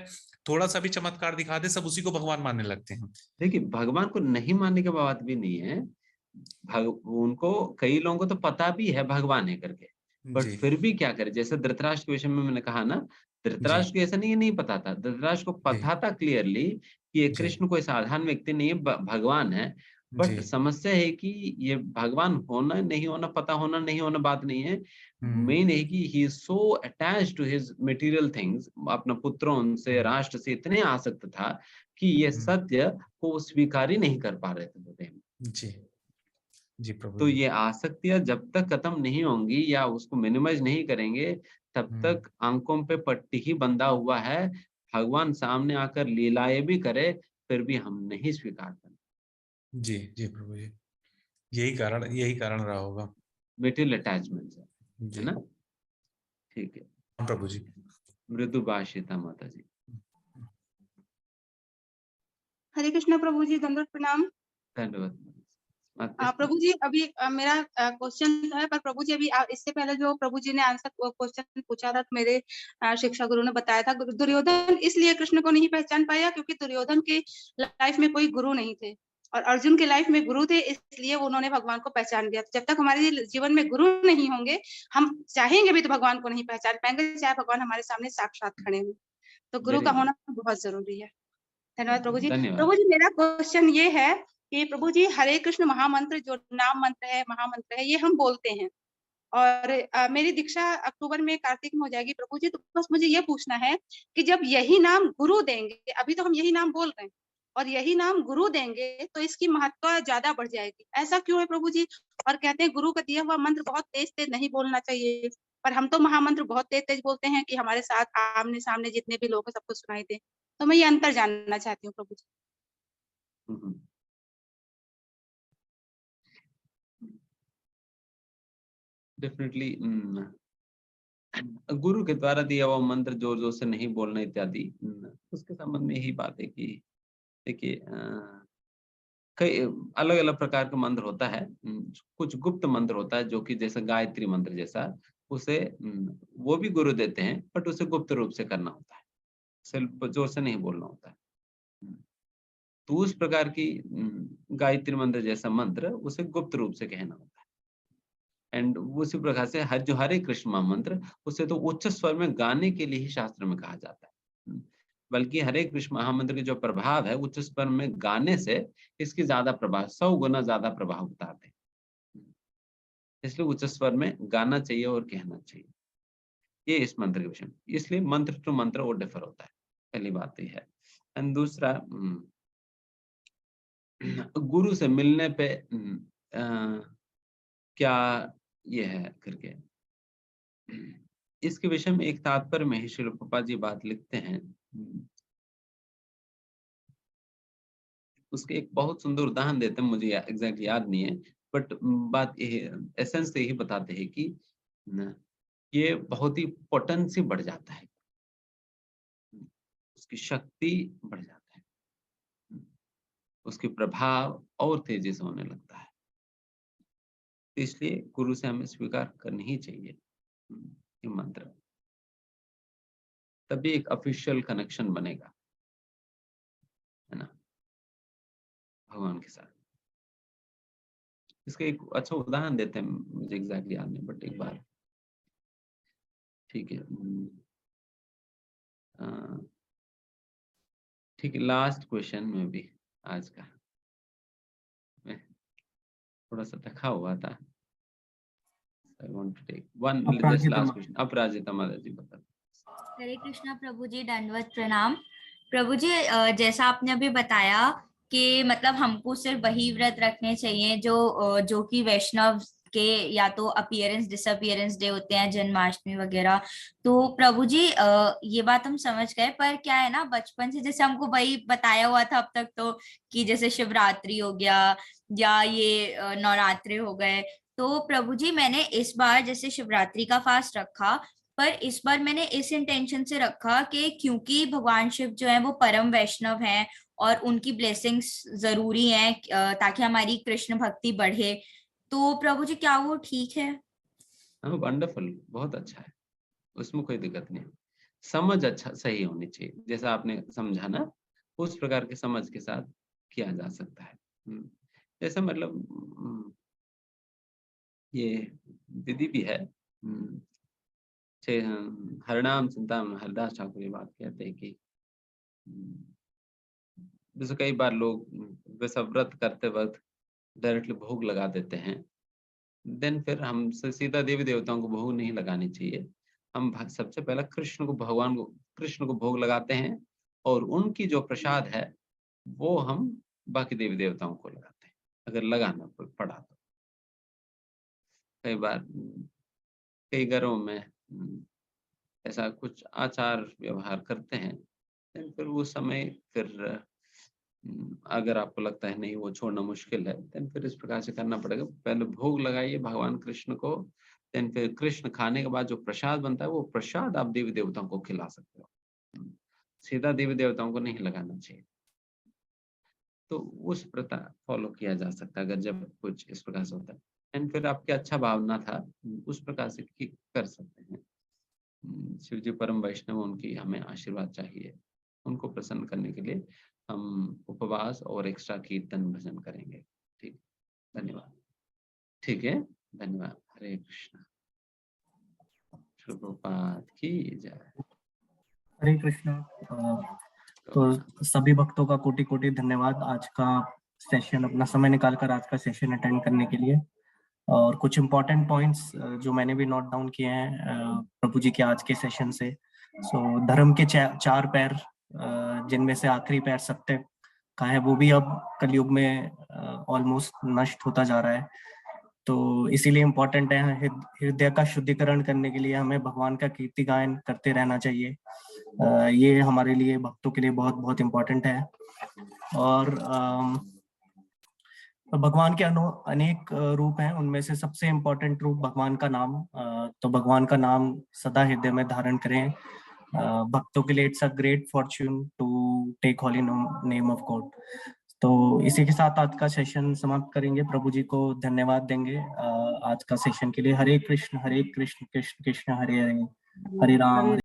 H: थोड़ा सा भी चमत्कार दिखा दे, सब उसी को भगवान मानने लगते हैं।
A: देखिए, भगवान को नहीं मानने की बात भी नहीं है, उनको कई लोगों को तो पता भी है भगवान है करके, बट
H: जी
A: फिर भी क्या करे, जैसे धृतराष्ट्र के विषय में मैंने कहा ना, धृतराष्ट्र को ऐसा नहीं पता था, धृतराष्ट्र को पता था क्लियरली कि ये
H: जी
A: कृष्ण कोई साधारण व्यक्ति नहीं है, भगवान है।
H: जी
A: बट समस्या है कि ये भगवान होना नहीं होना, पता होना नहीं होना बात नहीं है, मेन है कि he is so attached to his material things, अपना पुत्रों से, राष्ट्र से इतने आसक्त था कि ये सत्य को स्वीकार ही नहीं कर पा रहे थे हृदय में।
H: जी जी प्रभु
A: तो
H: जी।
A: ये आसक्तियां जब तक खत्म नहीं होंगी या उसको मिनिमाइज नहीं करेंगे, तब तक आंखों पे पट्टी ही बंधा हुआ है। भगवान सामने आकर लीलाएं भी करे, फिर भी हम नहीं स्वीकार करें।
H: जी जी प्रभु जी, यही कारण रहा होगा।
A: मेटेरियल अटैचमेंट है
H: जी
A: ना? ठीक है
H: प्रभु जी।
A: मृदु भाषिता माता जी।
I: हरे कृष्णा प्रभु जी, दंडवत प्रणाम।
A: धन्यवाद
I: प्रभु जी, अभी मेरा क्वेश्चन है, पर प्रभु जी अभी इससे पहले जो प्रभु जी ने आंसर क्वेश्चन पूछा था, मेरे शिक्षा गुरु ने बताया था, दुर्योधन इसलिए कृष्ण को नहीं पहचान पाया क्योंकि दुर्योधन के लाइफ में कोई गुरु नहीं थे और अर्जुन के लाइफ में गुरु थे, इसलिए उन्होंने भगवान को पहचान लिया। जब तक हमारे जीवन में गुरु नहीं होंगे, हम चाहेंगे भी तो भगवान को नहीं पहचान पाएंगे, चाहे भगवान हमारे सामने साक्षात खड़े हों। तो गुरु का होना बहुत जरूरी है। धन्यवाद प्रभु जी। प्रभु जी, मेरा क्वेश्चन ये है कि प्रभु जी, हरे कृष्ण महामंत्र जो नाम मंत्र है, महामंत्र है, ये हम बोलते हैं और मेरी दीक्षा अक्टूबर में, कार्तिक में हो जाएगी प्रभु जी। तो बस मुझे ये पूछना है कि जब यही नाम गुरु देंगे, अभी तो हम यही नाम बोल रहे हैं, और यही नाम गुरु देंगे तो इसकी महत्ता ज्यादा बढ़ जाएगी, ऐसा क्यों है प्रभु जी? और कहते हैं गुरु का दिया हुआ मंत्र बहुत तेज तेज नहीं बोलना चाहिए, पर हम तो महामंत्र बहुत तेज तेज बोलते हैं कि हमारे साथ आमने सामने जितने भी लोग हैं सबको सुनाई दे। तो मैं ये अंतर जानना चाहती हूँ प्रभु जी।
A: डेफिनेटली गुरु के द्वारा दिया हुआ मंत्र जोर जोर से नहीं बोलना इत्यादि, उसके संबंध में यही बात है कि देखिए कई अलग अलग प्रकार का मंत्र होता है। कुछ गुप्त मंत्र होता है जो कि जैसे गायत्री मंत्र जैसा, उसे वो भी गुरु देते हैं, बट उसे गुप्त रूप से करना होता है, सिर्फ जोर से नहीं बोलना होता है। तो उस प्रकार की गायत्री मंत्र जैसा मंत्र उसे गुप्त रूप से कहना होता है। एंड उसी प्रकार से जो हरे कृष्ण महामंत्र, उसे तो उच्च स्वर में गाने के लिए ही शास्त्र में कहा जाता है। बल्कि हरे कृष्ण महामंत्र के जो प्रभाव है, उच्च स्वर में गाने से इसकी ज्यादा प्रभाव, 100 गुना ज्यादा प्रभाव उतारते हैं। इसलिए उच्च स्वर में गाना चाहिए और कहना चाहिए, ये इस मंत्र के विषय में। इसलिए मंत्र टू मंत्र वो डिफर होता है, पहली बात तो है। एंड दूसरा, गुरु से मिलने पे क्या ये है करके, इसके विषय में एक तात्पर्य में ही श्रील प्रभुपाद जी बात लिखते हैं। उसके एक बहुत सुंदर उदाहरण देते हैं, मुझे एग्जैक्ट याद नहीं है, बट बात एसेंस से यही बताते हैं कि ये बहुत ही पोटेंसी बढ़ जाता है, उसकी शक्ति बढ़ जाता है, उसके प्रभाव और तेजी से होने लगता है। इसलिए गुरु से हमें स्वीकार करनी ही चाहिए ये मंत्र, तभी एक ऑफिशियल कनेक्शन बनेगा, है ना, भगवान के साथ। इसका एक अच्छा उदाहरण देते हैं, मुझे एग्जैक्टली याद नहीं, बट एक बार, ठीक है, ठीक है, लास्ट क्वेश्चन में भी आज का, मैं थोड़ा सा थका हुआ था। I want to take one just last question. अपराजिता माता जी बता।
J: हरे कृष्णा प्रभु जी, दंडवत प्रणाम। प्रभु जी, जैसा आपने अभी बताया कि मतलब हमको सिर्फ वही व्रत रखने चाहिए जो कि वैष्णव के या तो अपीयरेंस डिसअपीयरेंस डे होते हैं, जन्माष्टमी वगैरह। तो प्रभु जी ये बात हम समझ गए, पर क्या है ना, बचपन से जैसे हमको वही बताया हुआ था अब तक तो, कि जैसे शिवरात्रि हो गया या ये नवरात्रि हो गए। तो प्रभु जी, मैंने इस बार जैसे शिवरात्रि का फास्ट रखा, पर इस बार मैंने इस इंटेंशन से रखा कि क्योंकि भगवान शिव जो है वो परम वैष्णव हैं और उनकी ब्लेसिंग्स जरूरी हैं ताकि हमारी कृष्ण भक्ति बढ़े। तो प्रभु जी, क्या वो ठीक है?
A: हाँ, वंडरफुल, बहुत अच्छा है, उसमें कोई दिक्कत नहीं है। समझ अच्छा सही होनी चाहिए, जैसा आपने समझा ना, उस प्रकार के समझ के साथ किया जा सकता है। जैसे मतलब ये विधि भी है। हरिनाम चिंता में हरिदास ठाकुर ये बात कहते हैं कि जैसे कई बार लोग वैसा व्रत करते वक्त डायरेक्टली भोग लगा देते हैं, देन फिर हम सीधा देवी देवताओं को भोग नहीं लगानी चाहिए। हम सबसे पहले कृष्ण को भोग लगाते हैं और उनकी जो प्रसाद है वो हम बाकी देवी देवताओं को लगाते हैं, अगर लगाना पड़ा तो। कई बार कई घरों में ऐसा कुछ आचार व्यवहार करते हैं, फिर वो समय फिर अगर आपको लगता है नहीं वो छोड़ना मुश्किल है, देन फिर इस प्रकार से करना पड़ेगा। पहले भोग लगाइए भगवान कृष्ण को, देन फिर कृष्ण खाने के बाद जो प्रसाद बनता है वो प्रसाद आप देवी देवताओं को खिला सकते हो, सीधा देवी देवताओं को नहीं लगाना चाहिए। तो उस प्रथा फॉलो किया जा सकता है अगर जब कुछ इस प्रकार से होता है, एंड फिर आपकी अच्छा भावना था उस प्रकार से कर सकते हैं। शिव जी परम वैष्णव, उनकी हमें आशीर्वाद चाहिए, उनको प्रसन्न करने के लिए हम उपवास और एक्स्ट्रा कीर्तन भजन करेंगे। ठीक, धन्यवाद। ठीक है, धन्यवाद। हरे कृष्णा। प्रभुपाद की जय।
C: हरे कृष्णा। तो सभी भक्तों का कोटि कोटि धन्यवाद आज का सेशन, अपना समय निकालकर आज का सेशन अटेंड करने के लिए। और कुछ इम्पोर्टेंट पॉइंट्स जो मैंने भी नोट डाउन किए हैं प्रभु जी के आज के सेशन से। सो धर्म के चार पैर, जिनमें से आखिरी पैर सत्य का है, वो भी अब कलयुग में ऑलमोस्ट नष्ट होता जा रहा है। तो इसीलिए इम्पोर्टेंट है हृदय का शुद्धिकरण करने के लिए हमें भगवान का कीर्ति गायन करते रहना चाहिए। ये हमारे लिए भक्तों के लिए बहुत बहुत इम्पोर्टेंट है। और भगवान के अनेक रूप हैं, उनमें से सबसे इम्पोर्टेंट रूप भगवान का नाम। तो भगवान का नाम सदा हृदय में धारण करें। भक्तों के लिए it's a great fortune to take holy name of God. तो इसी के साथ आज का सेशन समाप्त करेंगे। प्रभु जी को धन्यवाद देंगे आज का सेशन के लिए। हरे कृष्ण कृष्ण कृष्ण हरे हरे, हरे राम।